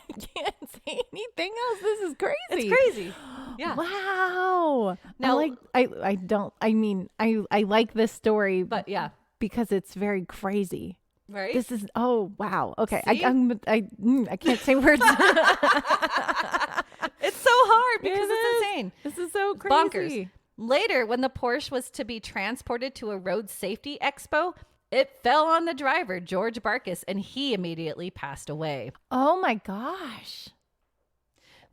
can't say anything else. This is crazy. It's crazy. Yeah. Wow. Now, I like this story, but yeah, because it's very crazy. Right. This is, wow. Okay. I can't say words. It's so hard because it's insane. This is so crazy. Bonkers. Later, when the Porsche was to be transported to a road safety expo, it fell on the driver, George Barkis, and he immediately passed away. Oh my gosh.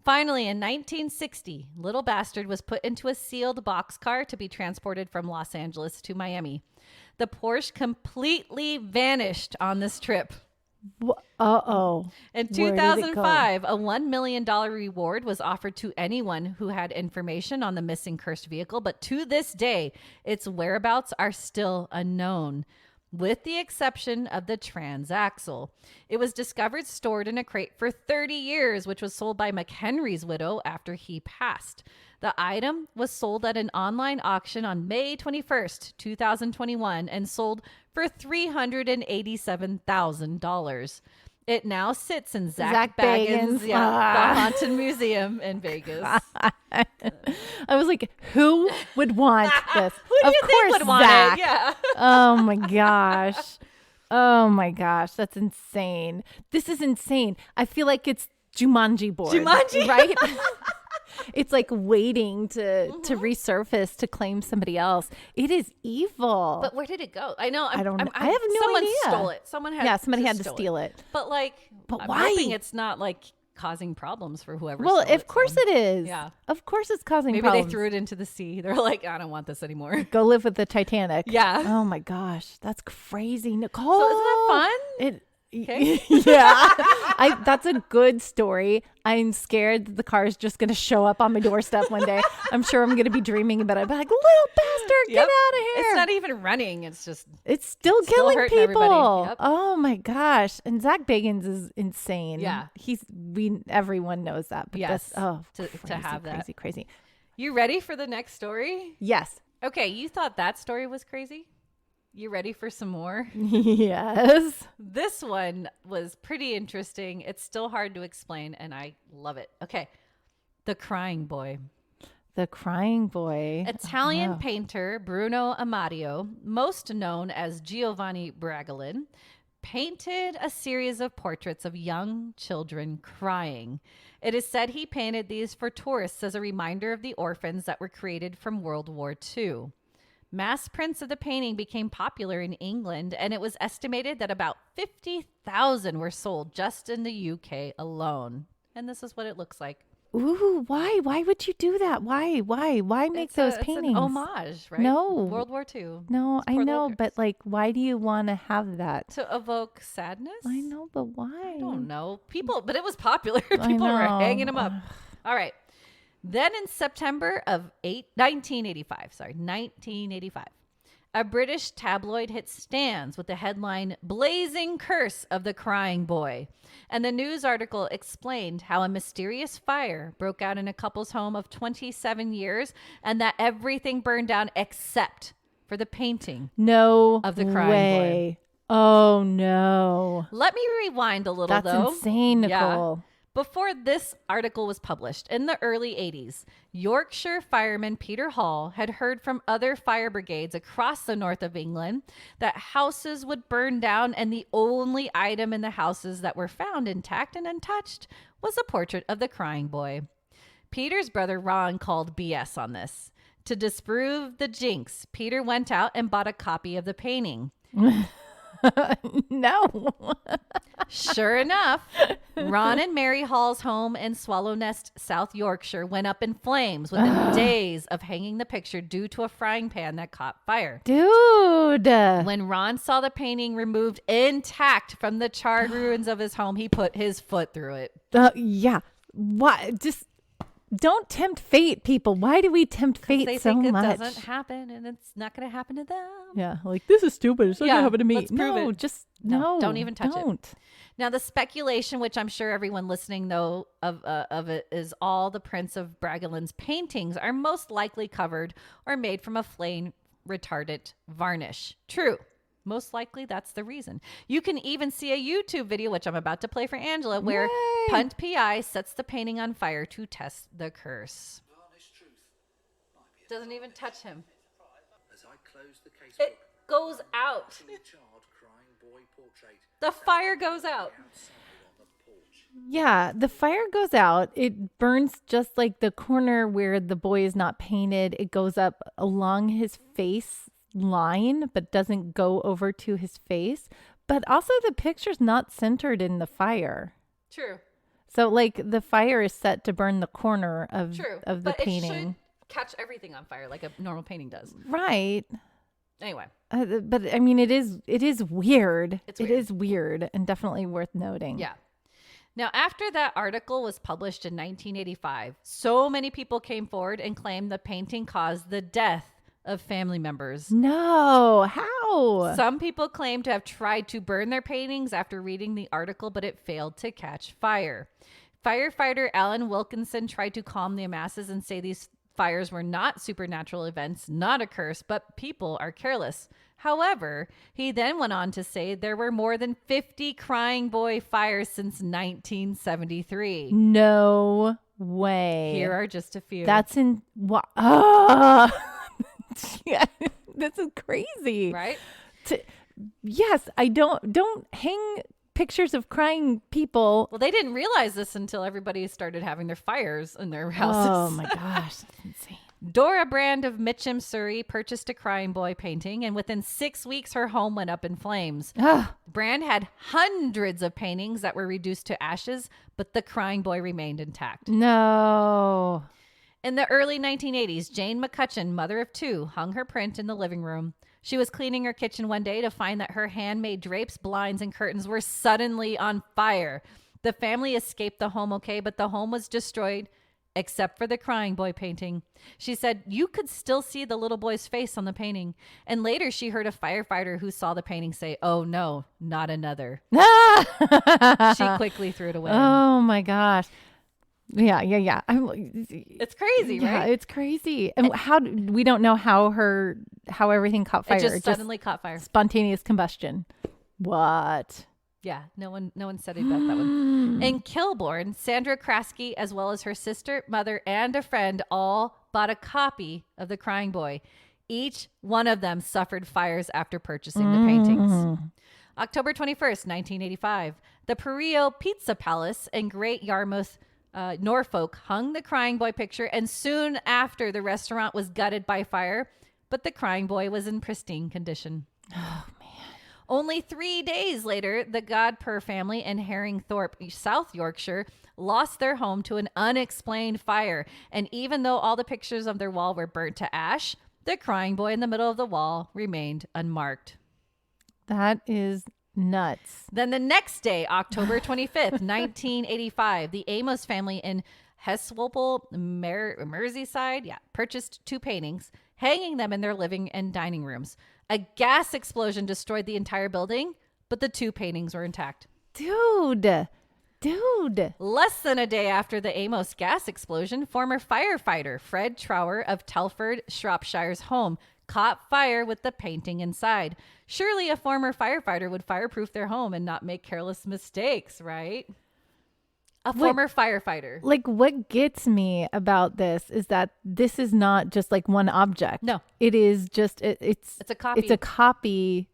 Finally, in 1960, Little Bastard was put into a sealed boxcar to be transported from Los Angeles to Miami. The Porsche completely vanished on this trip. In 2005, a $1 million reward was offered to anyone who had information on the missing cursed vehicle, but to this day, its whereabouts are still unknown, with the exception of the transaxle. It was discovered stored in a crate for 30 years, which was sold by McHenry's widow after he passed. The item was sold at an online auction on May 21st, 2021, and sold for $387,000. It now sits in Zach Bagans' the Haunted Museum in Vegas. I was like, who would want this? Who do you think would want it? Yeah. Oh my gosh. Oh my gosh. That's insane. This is insane. I feel like it's Jumanji board. Jumanji? Right? It's like waiting to resurface to claim somebody else. It is evil. But where did it go? I know. I don't know. I have no someone idea. Stole it. Somebody had to steal it. But why? I'm hoping it's not like causing problems for whoever. Well, stole of course it is. Yeah. Of course it's causing problems. Maybe they threw it into the sea. They're like, I don't want this anymore. Go live with the Titanic. Yeah. Oh my gosh. That's crazy, Nicole. So isn't that fun? Okay. Yeah. That's a good story. I'm scared that the car is just going to show up on my doorstep one day. I'm sure I'm going to be dreaming about it. I'll be like, little bastard, get out of here. It's not even running. It's still killing people. Yep. Oh my gosh. And Zach Bagans is insane. Yeah. Everyone knows that. But yes. To have that. Crazy. You ready for the next story? Yes. Okay. You thought that story was crazy? You ready for some more? Yes. This one was pretty interesting. It's still hard to explain, and I love it. Okay. The crying boy. The Crying Boy. Italian painter Bruno Amadio, most known as Giovanni Bragolin, painted a series of portraits of young children crying. It is said he painted these for tourists as a reminder of the orphans that were created from World War II. Mass prints of the painting became popular in England, and it was estimated that about 50,000 were sold just in the UK alone. And this is what it looks like. Ooh, why? Why would you do that? Why make those paintings? It's an homage, right? No. World War II. No, I know, but like, why do you want to have that? To evoke sadness? I know, but why? I don't know. But it was popular. People were hanging them up. All right. Then in September of 1985, a British tabloid hit stands with the headline, "Blazing Curse of the Crying Boy." And the news article explained how a mysterious fire broke out in a couple's home of 27 years and that everything burned down except for the painting of the crying boy. Oh, no. Let me rewind a little, though. That's insane, Nicole. Yeah. Before this article was published in the early 80s, Yorkshire fireman Peter Hall had heard from other fire brigades across the north of England that houses would burn down, and the only item in the houses that were found intact and untouched was a portrait of the crying boy. Peter's brother Ron called BS on this. To disprove the jinx, Peter went out and bought a copy of the painting. No. Sure enough, Ron and Mary Hall's home in Swallow Nest, South Yorkshire, went up in flames within days of hanging the picture due to a frying pan that caught fire. Dude. When Ron saw the painting removed intact from the charred ruins of his home, he put his foot through it. Yeah. Why? Just don't tempt fate, people. Why do we tempt fate so much? They think it doesn't happen, and it's not going to happen to them. Yeah, like, this is stupid. It's not going to happen to me. Let's prove it. Just no. Don't even touch it. Now, the speculation, which I'm sure everyone listening know of it, is all the prints of Bragolin's paintings are most likely covered or made from a flame retardant varnish. True. Most likely that's the reason. You can even see a YouTube video, which I'm about to play for Angela, where Punt PI sets the painting on fire to test the curse. Doesn't even touch him. It goes out. The fire goes out. Yeah, the fire goes out. It burns just like the corner where the boy is not painted. It goes up along his face line, but doesn't go over to his face. But also the picture's not centered in the fire. True. So like the fire is set to burn the corner of the painting. It should catch everything on fire like a normal painting does. Right. Anyway. But I mean, it is weird. It is weird and definitely worth noting. Yeah. Now, after that article was published in 1985, so many people came forward and claimed the painting caused the death of family members. No, how? Some people claim to have tried to burn their paintings after reading the article, but it failed to catch fire. Firefighter Alan Wilkinson tried to calm the masses and say these fires were not supernatural events, not a curse, but people are careless. However, he then went on to say there were more than 50 crying boy fires since 1973. No way. Here are just a few. That's yeah, this is crazy. Right? Yes, I don't hang pictures of crying people. Well, they didn't realize this until everybody started having their fires in their houses. Oh my gosh, that's insane. Dora Brand of Mitcham, Surrey, purchased a crying boy painting, and within 6 weeks, her home went up in flames. Brand had hundreds of paintings that were reduced to ashes, but the crying boy remained intact. No. In the early 1980s, Jane McCutcheon, mother of two, hung her print in the living room. She was cleaning her kitchen one day to find that her handmade drapes, blinds, and curtains were suddenly on fire. The family escaped the home okay, but the home was destroyed except for the crying boy painting. She said you could still see the little boy's face on the painting. And later she heard a firefighter who saw the painting say, "Oh no, not another." She quickly threw it away. Oh my gosh. Yeah. It's crazy, right? Yeah, it's crazy. And we don't know how everything caught fire. It just suddenly caught fire. Spontaneous combustion. What? Yeah, no one said about that one. In Kilbourne, Sandra Kraske, as well as her sister, mother, and a friend all bought a copy of the Crying Boy. Each one of them suffered fires after purchasing the paintings. October 21st, 1985, the Perio Pizza Palace in Great Yarmouth, Norfolk, hung the Crying Boy picture, and soon after, the restaurant was gutted by fire, but the Crying Boy was in pristine condition. Oh, man. Only 3 days later, the Godper family in Herringthorpe, South Yorkshire, lost their home to an unexplained fire. And even though all the pictures of their wall were burnt to ash, the Crying Boy in the middle of the wall remained unmarked. That is nuts. Then the next day, October 25th, 1985, the Amos family in Heswolpole, Merseyside, purchased 2 paintings, hanging them in their living and dining rooms. A gas explosion destroyed the entire building, but the 2 paintings were intact. Dude. Less than a day after the Amos gas explosion, former firefighter Fred Trower of Telford, Shropshire's home caught fire with the painting inside. Surely a former firefighter would fireproof their home and not make careless mistakes, right? Former firefighter. Like, what gets me about this is that this is not just like one object. No. It is just, it's a copy. It's a copy.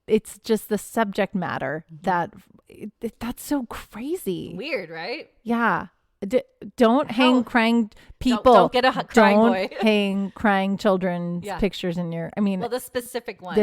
It's just the subject matter that's so crazy. Weird, right? Yeah. Don't hang crying people. Don't get a crying boy. Don't hang crying children's pictures in your, well, the specific one.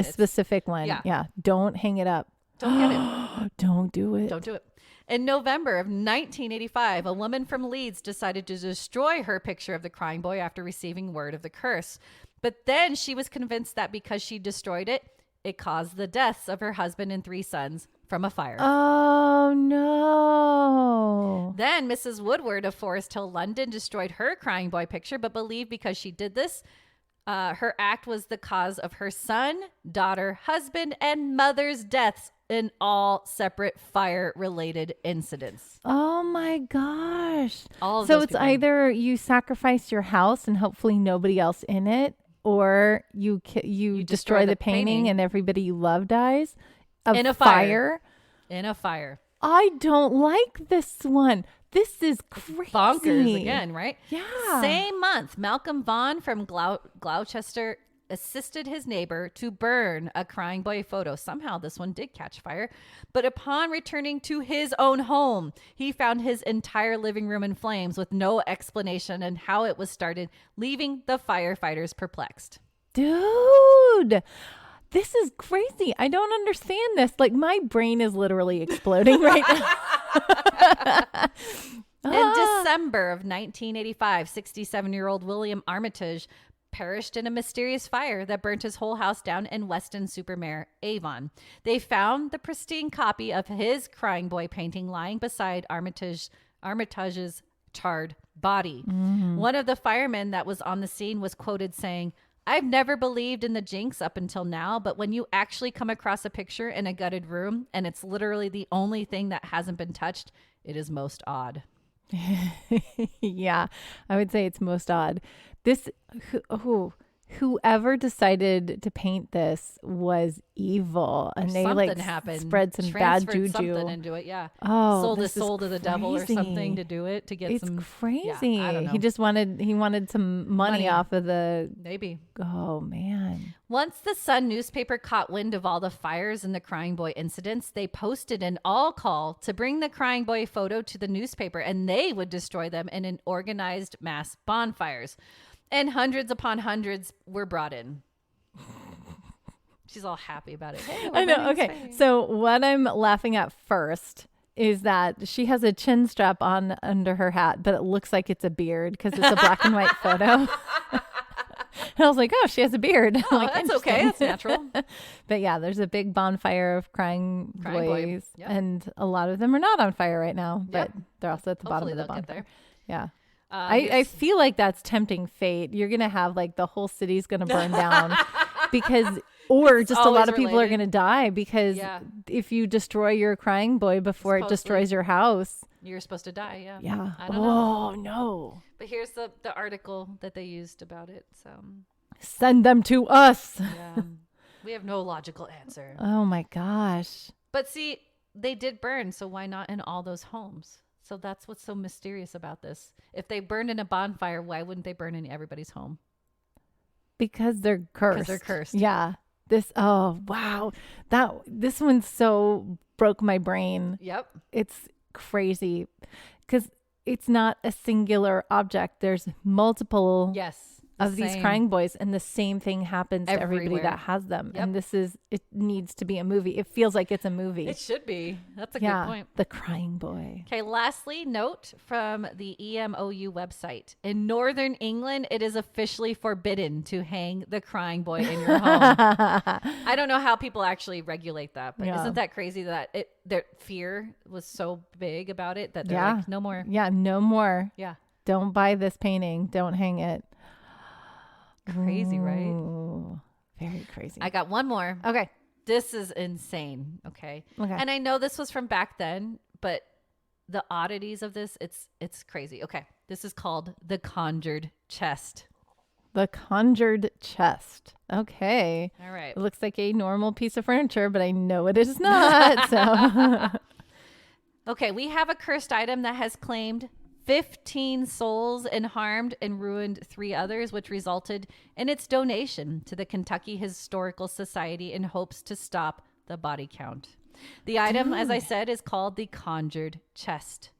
Yeah. Don't hang it up. Don't get it. Don't do it. Don't do it. In November of 1985, a woman from Leeds decided to destroy her picture of the Crying Boy after receiving word of the curse. But then she was convinced that because she destroyed it, it caused the deaths of her husband and 3 sons from a fire. Oh, no. Then Mrs. Woodward of Forest Hill, London, destroyed her Crying Boy picture, but believed because she did this, her act was the cause of her son, daughter, husband, and mother's deaths in all separate fire-related incidents. Oh, my gosh. So it's either you sacrifice your house and hopefully nobody else in it, or you destroy the painting and everybody you love dies in a fire. In a fire. I don't like this one. This is crazy. Bonkers again, right? Yeah. Same month, Malcolm Vaughan from Gloucester assisted his neighbor to burn a Crying Boy photo. Somehow this one did catch fire. But upon returning to his own home, he found his entire living room in flames with no explanation on how it was started, leaving the firefighters perplexed. Dude, this is crazy. I don't understand this. Like, my brain is literally exploding right now. In December of 1985, 67-year-old William Armitage perished in a mysterious fire that burnt his whole house down in Weston-super-Mare, Avon. They found the pristine copy of his Crying Boy painting lying beside Armitage's charred body. Mm-hmm. One of the firemen that was on the scene was quoted saying, "I've never believed in the jinx up until now, but when you actually come across a picture in a gutted room and it's literally the only thing that hasn't been touched, it is most odd." Yeah, I would say it's most odd. Whoever decided to paint this was evil, and they spread some bad juju. Something into it, yeah. Oh, sold his soul to the devil or something to do it to get some. It's crazy. Yeah, I don't know. He wanted some money off of the. Maybe. Oh man. Once the Sun newspaper caught wind of all the fires and the Crying Boy incidents, they posted an all call to bring the Crying Boy photo to the newspaper, and they would destroy them in an organized mass bonfires. And hundreds upon hundreds were brought in. She's all happy about it. Hey, I know. Okay. So what I'm laughing at first is that she has a chin strap on under her hat, but it looks like it's a beard because it's a black and white photo. And I was like, oh, she has a beard. Oh, like, that's okay. That's natural. But yeah, there's a big bonfire of crying boys. Yep. And a lot of them are not on fire right now, but they're also at the bottom of the bonfire. Yeah. I feel like that's tempting fate. You're going to have like the whole city's going to burn down because, or just a lot of people are going to die because if you destroy your crying boy before it destroys your house, you're supposed to die. Yeah. Yeah. I don't know. No. But here's the article that they used about it. So send them to us. Yeah. We have no logical answer. Oh my gosh. But see, they did burn. So why not in all those homes? So that's what's so mysterious about this. If they burned in a bonfire, why wouldn't they burn in everybody's home? Because they're cursed. Because they're cursed. Yeah. Oh, wow. This one so broke my brain. Yep. It's crazy because it's not a singular object. There's multiple of these crying boys, and the same thing happens to everybody that has them. Yep. And it needs to be a movie. It feels like it's a movie. It should be. That's a good point. The crying boy. Okay, lastly, note from the EMOU website. In Northern England, it is officially forbidden to hang the crying boy in your home. I don't know how people actually regulate that, but isn't that crazy that their fear was so big about it that they're like, no more. Yeah, no more. Yeah. Don't buy this painting. Don't hang it. Crazy, right? Very crazy. I got one more. Okay. This is insane. Okay. And I know this was from back then, but the oddities of this, it's crazy. Okay. This is called the conjured chest. The conjured chest. Okay. All right. It looks like a normal piece of furniture, but I know it is not. So okay, we have a cursed item that has claimed 15 souls and harmed and ruined 3 others, which resulted in its donation to the Kentucky Historical Society in hopes to stop the body count. The item, as I said, is called the conjured chest.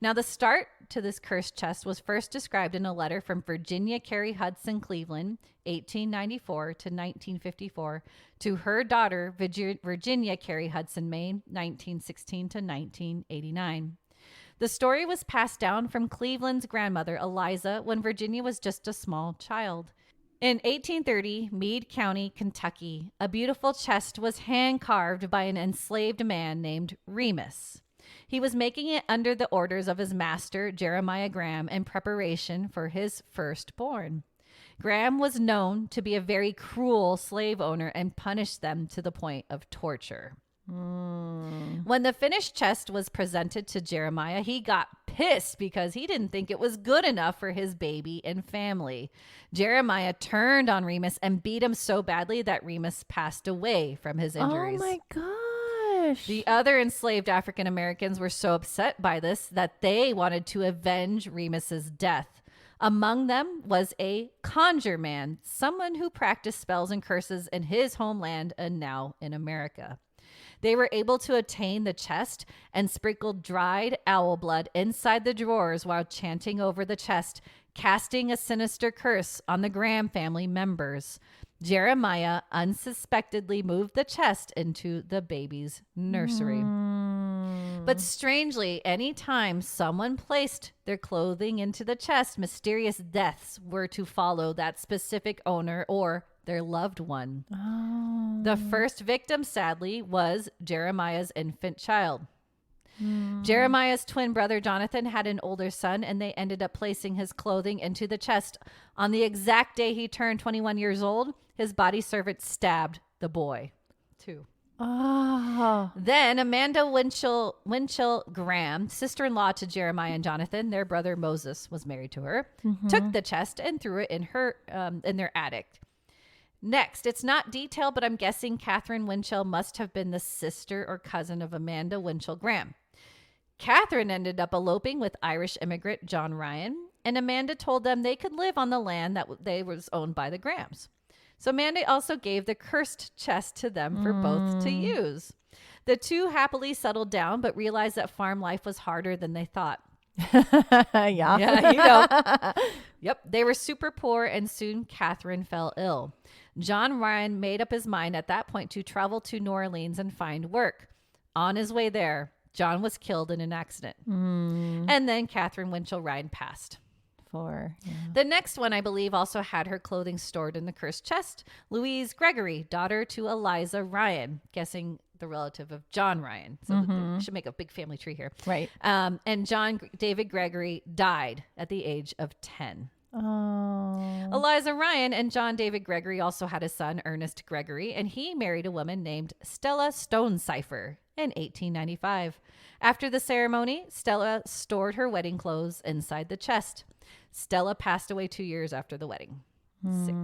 Now, the start to this cursed chest was first described in a letter from Virginia Carey Hudson Cleveland, 1894 to 1954, to her daughter, Virginia Carey Hudson Maine, 1916 to 1989. The story was passed down from Cleveland's grandmother, Eliza, when Virginia was just a small child. In 1830, Meade County, Kentucky, a beautiful chest was hand-carved by an enslaved man named Remus. He was making it under the orders of his master, Jeremiah Graham, in preparation for his firstborn. Graham was known to be a very cruel slave owner and punished them to the point of torture. When the finished chest was presented to Jeremiah, he got pissed because he didn't think it was good enough for his baby and family. Jeremiah turned on Remus and beat him so badly that Remus passed away from his injuries. Oh my gosh. The other enslaved African Americans were so upset by this that they wanted to avenge Remus's death. Among them was a conjure man, someone who practiced spells and curses in his homeland and now in America. They were able to attain the chest and sprinkled dried owl blood inside the drawers while chanting over the chest, casting a sinister curse on the Graham family members. Jeremiah unsuspectedly moved the chest into the baby's nursery. But strangely, anytime someone placed their clothing into the chest, mysterious deaths were to follow that specific owner or their loved one. The first victim, sadly, was Jeremiah's infant child. Jeremiah's twin brother, Jonathan, had an older son, and they ended up placing his clothing into the chest. On the exact day he turned 21 years old, his body servant stabbed the boy, too. Then Amanda Winchell Graham, sister-in-law to Jeremiah and Jonathan, their brother Moses was married to her, took the chest and threw it in their attic. Next, it's not detailed, but I'm guessing Catherine Winchell must have been the sister or cousin of Amanda Winchell Graham. Catherine ended up eloping with Irish immigrant John Ryan, and Amanda told them they could live on the land that was owned by the Grahams. So Amanda also gave the cursed chest to them for both to use. The two happily settled down, but realized that farm life was harder than they thought. Yeah, you know. Yep, they were super poor, and soon Catherine fell ill. John Ryan made up his mind at that point to travel to New Orleans and find work. On his way there, John was killed in an accident. And then Catherine Winchell Ryan passed. The next one, I believe, also had her clothing stored in the cursed chest. Louise Gregory, daughter to Eliza Ryan, guessing the relative of John Ryan. So we should make a big family tree here. Right. And John David Gregory died at the age of 10. Eliza Ryan and John David Gregory also had a son, Ernest Gregory, and he married a woman named Stella Stonecipher in 1895. After the ceremony, Stella stored her wedding clothes inside the chest. Stella passed away 2 years after the wedding. 6.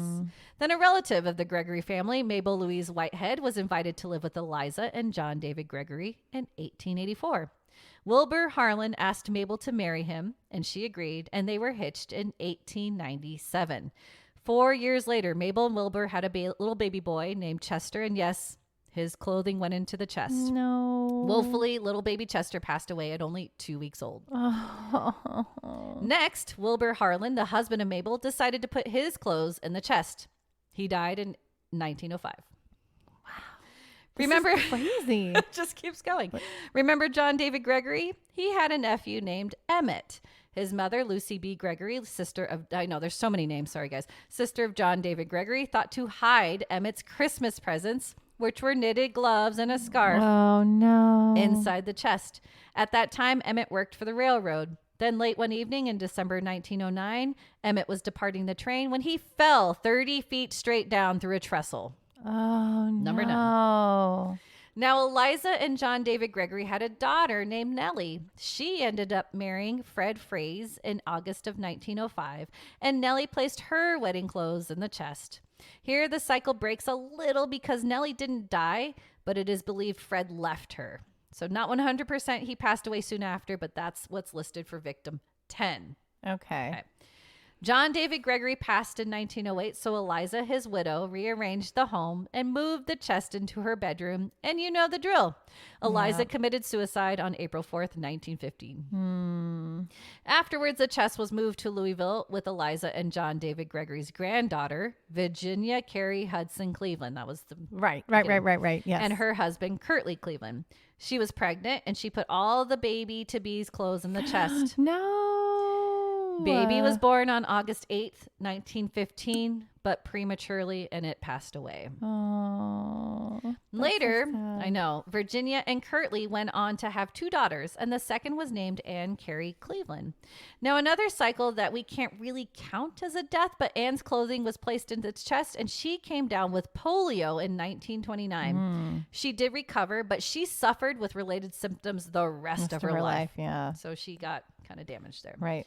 Then a relative of the Gregory family, Mabel Louise Whitehead, was invited to live with Eliza and John David Gregory in 1884. Wilbur Harlan asked Mabel to marry him, and she agreed, and they were hitched in 1897. 4 years later, Mabel and Wilbur had a little baby boy named Chester, and yes, his clothing went into the chest. No. Woefully, little baby Chester passed away at only 2 weeks old. Next, Wilbur Harlan, the husband of Mabel, decided to put his clothes in the chest. He died in 1905. Remember, crazy. It just keeps going. Remember John David Gregory? He had a nephew named Emmett. His mother, Lucy B. Gregory, sister of, I know there's so many names, sorry guys, sister of John David Gregory, thought to hide Emmett's Christmas presents, which were knitted gloves and a scarf, inside the chest. At that time, Emmett worked for the railroad. Then late one evening in December 1909, Emmett was departing the train when he fell 30 feet straight down through a trestle. Oh, Number 9. Now, Eliza and John David Gregory had a daughter named Nellie. She ended up marrying Fred Fraze in August of 1905, and Nellie placed her wedding clothes in the chest. Here, the cycle breaks a little because Nellie didn't die, but it is believed Fred left her. So not 100% he passed away soon after, but that's what's listed for victim 10. Okay. John David Gregory passed in 1908, so Eliza, his widow, rearranged the home and moved the chest into her bedroom. And you know the drill. Eliza committed suicide on April 4th, 1915. Afterwards, the chest was moved to Louisville with Eliza and John David Gregory's granddaughter, Virginia Carey Hudson Cleveland. That was the right. Yes. And her husband, Curtly Cleveland. She was pregnant, and she put all the baby-to-be's clothes in the chest. No. Baby was born on August 8th, 1915, but prematurely, and it passed away. Oh. Later, I know, Virginia and Curtly went on to have 2 daughters, and the second was named Anne Carey Cleveland. Now, another cycle that we can't really count as a death, but Anne's clothing was placed in its chest, and she came down with polio in 1929. She did recover, but she suffered with related symptoms the rest of her life. Yeah. So she got kind of damaged there. Right.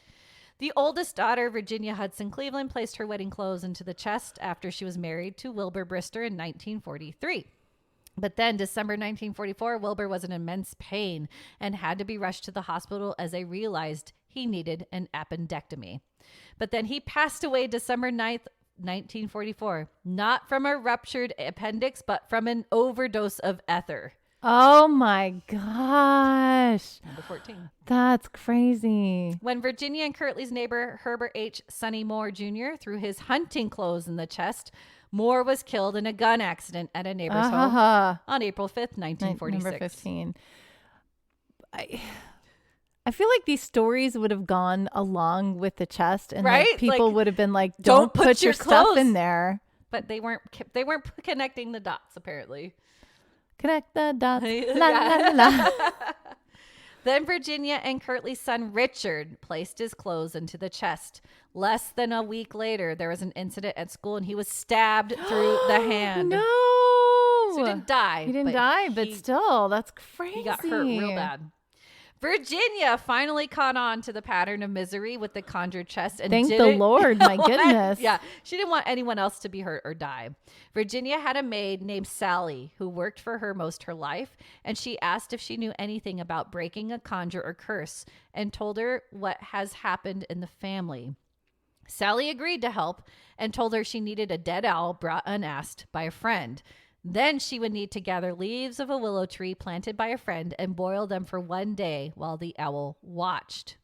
The oldest daughter, Virginia Hudson Cleveland, placed her wedding clothes into the chest after she was married to Wilbur Brister in 1943. But then, December 1944, Wilbur was in immense pain and had to be rushed to the hospital as they realized he needed an appendectomy. But then he passed away December 9th, 1944, not from a ruptured appendix, but from an overdose of ether. Oh my gosh. Number 14. That's crazy. When Virginia and Curtly's neighbor, Herbert H. Sonny Moore Jr., threw his hunting clothes in the chest, Moore was killed in a gun accident at a neighbor's home on April 5th, 1946. Number 15. I feel like these stories would have gone along with the chest, and right? like people like, would have been like, don't put your stuff in there. But they weren't connecting the dots, apparently. Connect the dots. La, la, la, la. Then Virginia and Curtly's son Richard placed his clothes into the chest. Less than a week later, there was an incident at school, and he was stabbed through the hand. No. So he didn't die. He didn't die, but still, that's crazy. He got hurt real bad. Virginia finally caught on to the pattern of misery with the conjured chest. And thank the Lord, my goodness. Yeah, she didn't want anyone else to be hurt or die. Virginia had a maid named Sally who worked for her most her life, and she asked if she knew anything about breaking a conjure or curse and told her what has happened in the family. Sally agreed to help and told her she needed a dead owl brought unasked by a friend. Then she would need to gather leaves of a willow tree planted by a friend and boil them for 1 day while the owl watched.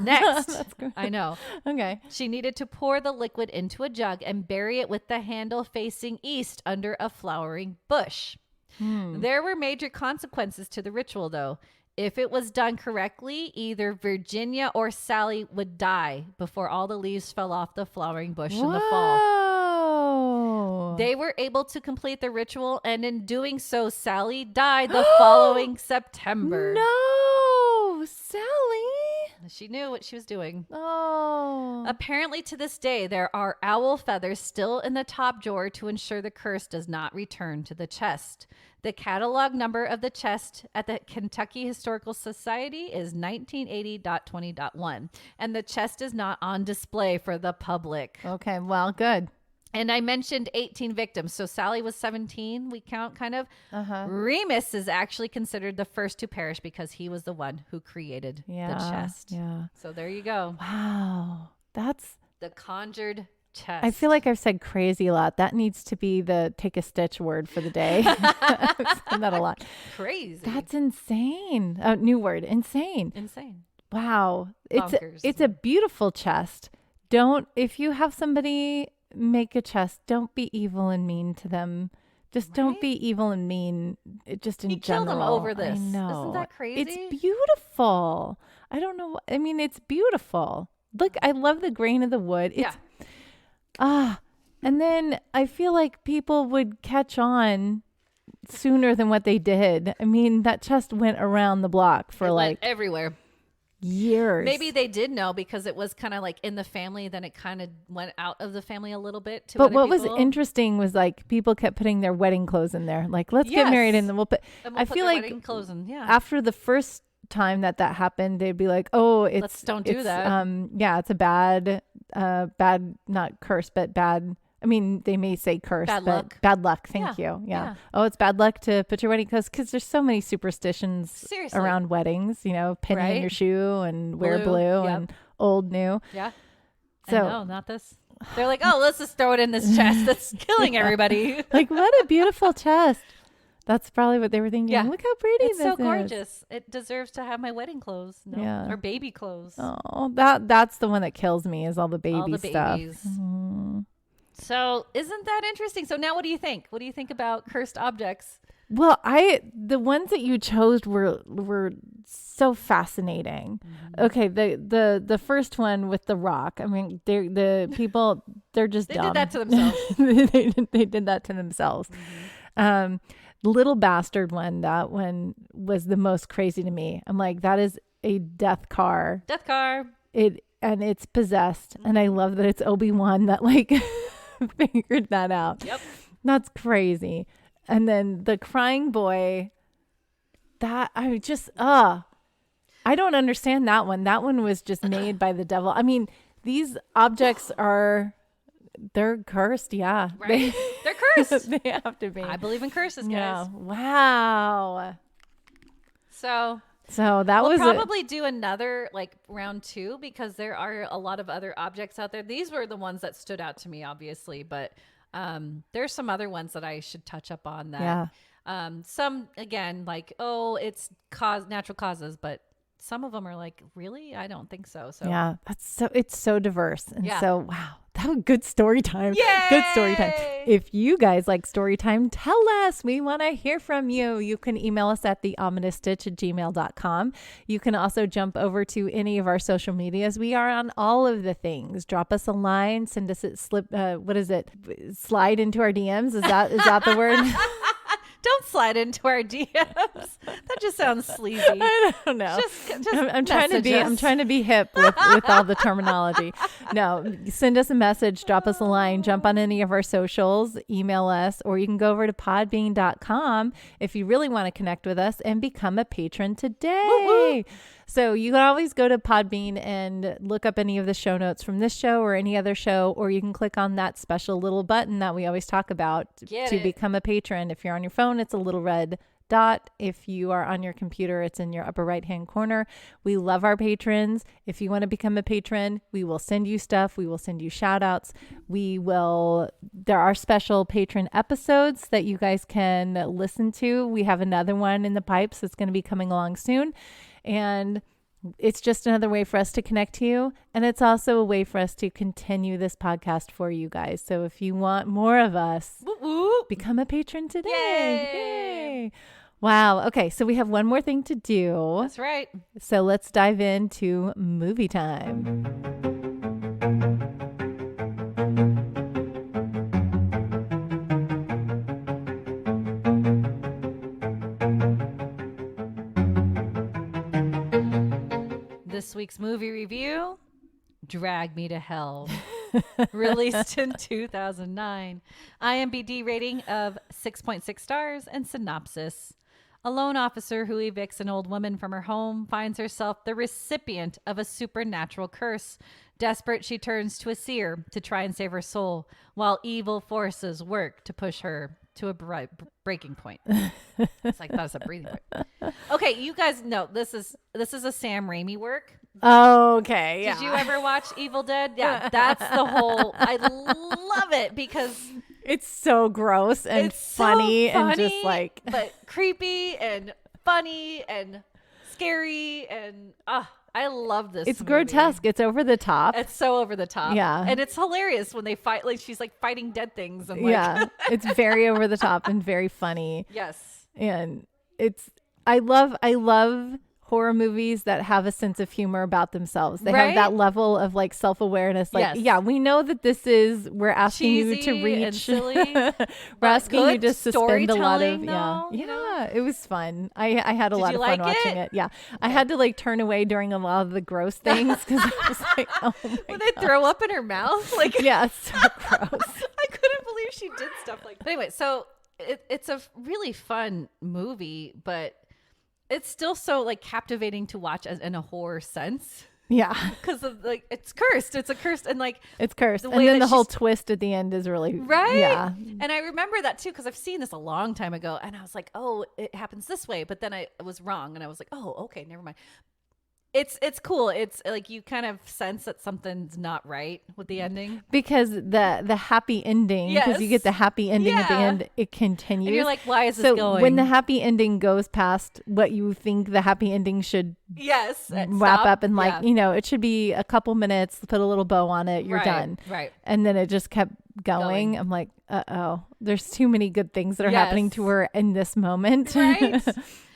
Next, I know. Okay. She needed to pour the liquid into a jug and bury it with the handle facing east under a flowering bush. There were major consequences to the ritual, though. If it was done correctly, either Virginia or Sally would die before all the leaves fell off the flowering bush in the fall. They were able to complete the ritual, and in doing so, Sally died the following September. No, Sally. She knew what she was doing. Oh. Apparently, to this day, there are owl feathers still in the top drawer to ensure the curse does not return to the chest. The catalog number of the chest at the Kentucky Historical Society is 1980.20.1, and the chest is not on display for the public. Okay, well, good. And I mentioned 18 victims. So Sally was 17. We count kind of. Remus is actually considered the first to perish because he was the one who created the chest. Yeah. So there you go. Wow. That's the conjured chest. I feel like I've said crazy a lot. That needs to be the take a stitch word for the day. I've said that a lot. Crazy. That's insane. New word. Insane. Wow. Bonkers. It's a beautiful chest. If you have somebody make a chest, don't be evil and mean to them. Just don't be evil and mean. Just in general. Kill them over this. I know. Isn't that crazy? It's beautiful. I don't know. I mean, it's beautiful. Look, I love the grain of the wood. And then I feel like people would catch on sooner than what they did. I mean, that chest went around the block for like everywhere. Years. Maybe they did know because it was kind of like in the family. Then it kind of went out of the family a little bit. But what was interesting was like people kept putting their wedding clothes in there. Like, let's get married and then we'll put. I feel like wedding clothes in, after the first time that happened, they'd be like, "Oh, let's don't do that." It's a bad, not curse, but bad. I mean, they may say curse, but bad luck. Thank you. Yeah. Oh, it's bad luck to put your wedding clothes because there's so many superstitions around weddings. You know, penny in your shoe and wear blue and old new. Yeah. So no, not this. They're like, oh, let's just throw it in this chest that's killing everybody. Like, what a beautiful chest. That's probably what they were thinking. Yeah. Look how pretty this is. It's so gorgeous. It deserves to have my wedding clothes. Or baby clothes. Oh, that's the one that kills me is all the baby stuff. Mm-hmm. So isn't that interesting? So now what do you think? What do you think about cursed objects? Well, the ones that you chose were so fascinating. Mm-hmm. Okay, the first one with the rock. I mean, the people they're just they dumb. Did that to themselves. they did that to themselves. Mm-hmm. Little bastard one. That one was the most crazy to me. I'm like, that is a death car. And it's possessed. Mm-hmm. And I love that it's Obi-Wan that like figured that out. Yep. That's crazy. And then the crying boy, that I just, I don't understand that one. That one was just made by the devil. I mean, these objects they're cursed. Yeah. Right. They're cursed. They have to be. I believe in curses, guys. Yeah. Wow. So we'll probably do another like round 2 because there are a lot of other objects out there. These were the ones that stood out to me, obviously, but there's some other ones that I should touch up on that. Yeah. Some again, like, it's natural causes, but some of them are like, really? I don't think so. So yeah, it's so diverse. And so, wow, that was good story time. Yay! Good story time. If you guys like story time, tell us. We want to hear from you. You can email us at theominousstitch@gmail.com. You can also jump over to any of our social medias. We are on all of the things. Drop us a line, send us slide into our DMs. Is that the word? Don't slide into our DMs. That just sounds sleazy. I don't know. Just I'm trying to be hip with all the terminology. No, send us a message, drop us a line, jump on any of our socials, email us, or you can go over to podbean.com if you really want to connect with us and become a patron today. Woo-woo. So you can always go to Podbean and look up any of the show notes from this show or any other show, or you can click on that special little button that we always talk about to become a patron. If you're on your phone, it's a little red dot. If you are on your computer, it's in your upper right-hand corner. We love our patrons. If you want to become a patron, we will send you stuff. We will send you shout outs. There are special patron episodes that you guys can listen to. We have another one in the pipes that's going to be coming along soon. And it's just another way for us to connect to you. And it's also a way for us to continue this podcast for you guys. So if you want more of us, become a patron today. Yay. Wow. Okay. So we have one more thing to do. That's right. So let's dive into movie time. This week's movie review, Drag Me to Hell, released in 2009. IMDb rating of 6.6 stars and synopsis. A loan officer who evicts an old woman from her home finds herself the recipient of a supernatural curse. Desperate, she turns to a seer to try and save her soul, while evil forces work to push her to a breaking point. It's like, that was a breathing point. Okay, you guys know this is a Sam Raimi work. Okay, yeah. Did you ever watch Evil Dead? Yeah, that's the whole. I love it because it's so gross and funny, and just like, but creepy and funny and scary, and I love this. It's movie. grotesque. It's over the top. It's so over the top. Yeah. And it's hilarious when they fight, like she's like fighting dead things. And like, yeah. It's very over the top and very funny. Yes. And I love horror movies that have a sense of humor about themselves. They have that level of like self-awareness. Like, yeah, we know that we're asking you to reach. And silly, we're asking you to suspend a lot of, you know? It was fun. I had a lot of fun watching it. Yeah. Okay. I had to like turn away during a lot of the gross things because I was like, oh my when they throw up in her mouth. Like, yeah, it's so gross. I couldn't believe she did stuff like that. But anyway, so it's a really fun movie, but it's still so like captivating to watch as in a horror sense. Yeah. Because of like, it's cursed. It's a cursed and like. It's cursed. And then the whole twist at the end is really. Right. Yeah. And I remember that too, because I've seen this a long time ago and I was like, oh, it happens this way. But then I was wrong and I was like, oh, okay, never mind. It's cool. It's like you kind of sense that something's not right with the ending. Because the happy ending, because you get the happy ending at the end, it continues. And you're like, why is this going? When the happy ending goes past what you think the happy ending should wrap up and like, it should be a couple minutes, put a little bow on it, you're done. Right. And then it just kept going. I'm like, there's too many good things that are happening to her in this moment. Right.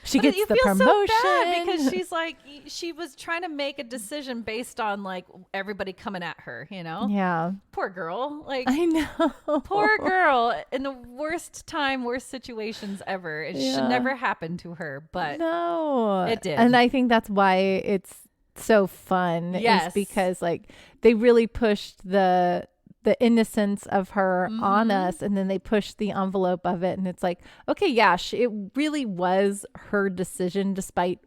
She gets the promotion. So bad because she's like, she was trying to make a decision based on like everybody coming at her, Yeah. Poor girl. Like, I know. Poor girl in the worst situations ever. It should never happen to her, but no, it did. And I think that's why it's so fun. Yes. Is because like they really pushed the innocence of her on us, and then they pushed the envelope of it, and it's like, okay, yeah, it really was her decision despite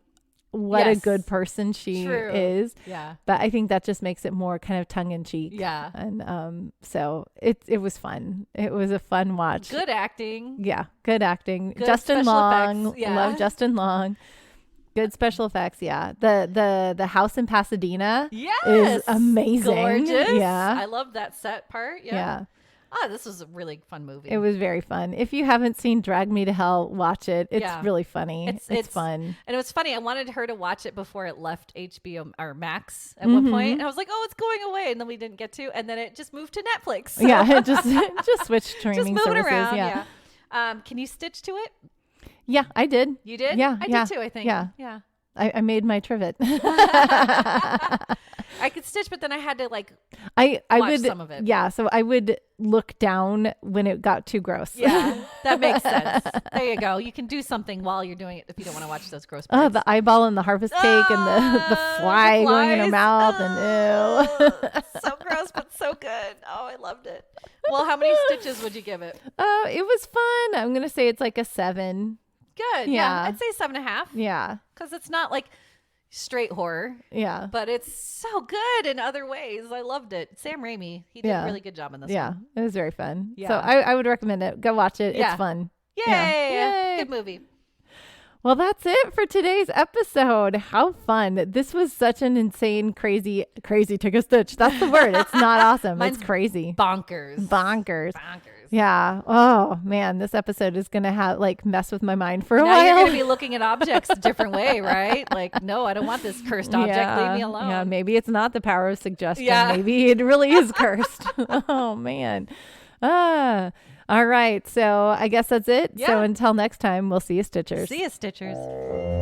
what a good person she is. Yeah. But I think that just makes it more kind of tongue-in-cheek. Yeah. And so it was fun. It was a fun watch. Good acting. Yeah, good acting. Good Justin Long. Effects. Yeah. Love Justin Long. Good special effects, yeah. The house in Pasadena is amazing. Gorgeous. Yeah. I love that set part. Yeah. Oh, this was a really fun movie. It was very fun. If you haven't seen Drag Me to Hell, watch it. It's really funny. It's fun. And it was funny. I wanted her to watch it before it left HBO or Max at one point. And I was like, oh, it's going away. And then we didn't get to. And then it just moved to Netflix. So. Yeah, it just switched streaming just moving services. Around, yeah. Can you stitch to it? Yeah, I did. You did? Yeah. I did too, I think. Yeah. I made my trivet. I could stitch, but then I had to like I watch would some of it. Yeah, so I would look down when it got too gross. Yeah, that makes sense. There you go. You can do something while you're doing it if you don't want to watch those gross parts. Oh, the eyeball and the harvest cake and the fly going in her mouth and ew. So gross, but so good. Oh, I loved it. Well, how many stitches would you give it? It was fun. I'm gonna say it's like a 7. Good. Yeah. I'd say 7.5. Yeah. Because it's not like straight horror. Yeah. But it's so good in other ways. I loved it. Sam Raimi, he did a really good job in this one. Yeah. It was very fun. Yeah. So I would recommend it. Go watch it. It's fun. Yay. Yay. Good movie. Well, that's it for today's episode. How fun. This was such an insane, crazy took a stitch. That's the word. It's not awesome. It's crazy. Bonkers. Yeah. Oh man, this episode is going to mess with my mind for a while. Now you're going to be looking at objects a different way, right? Like, no, I don't want this cursed object. Leave me alone. Yeah. Maybe it's not the power of suggestion. Yeah. Maybe it really is cursed. Oh man. All right. So I guess that's it. Yeah. So until next time, we'll see you, Stitchers. See you, Stitchers.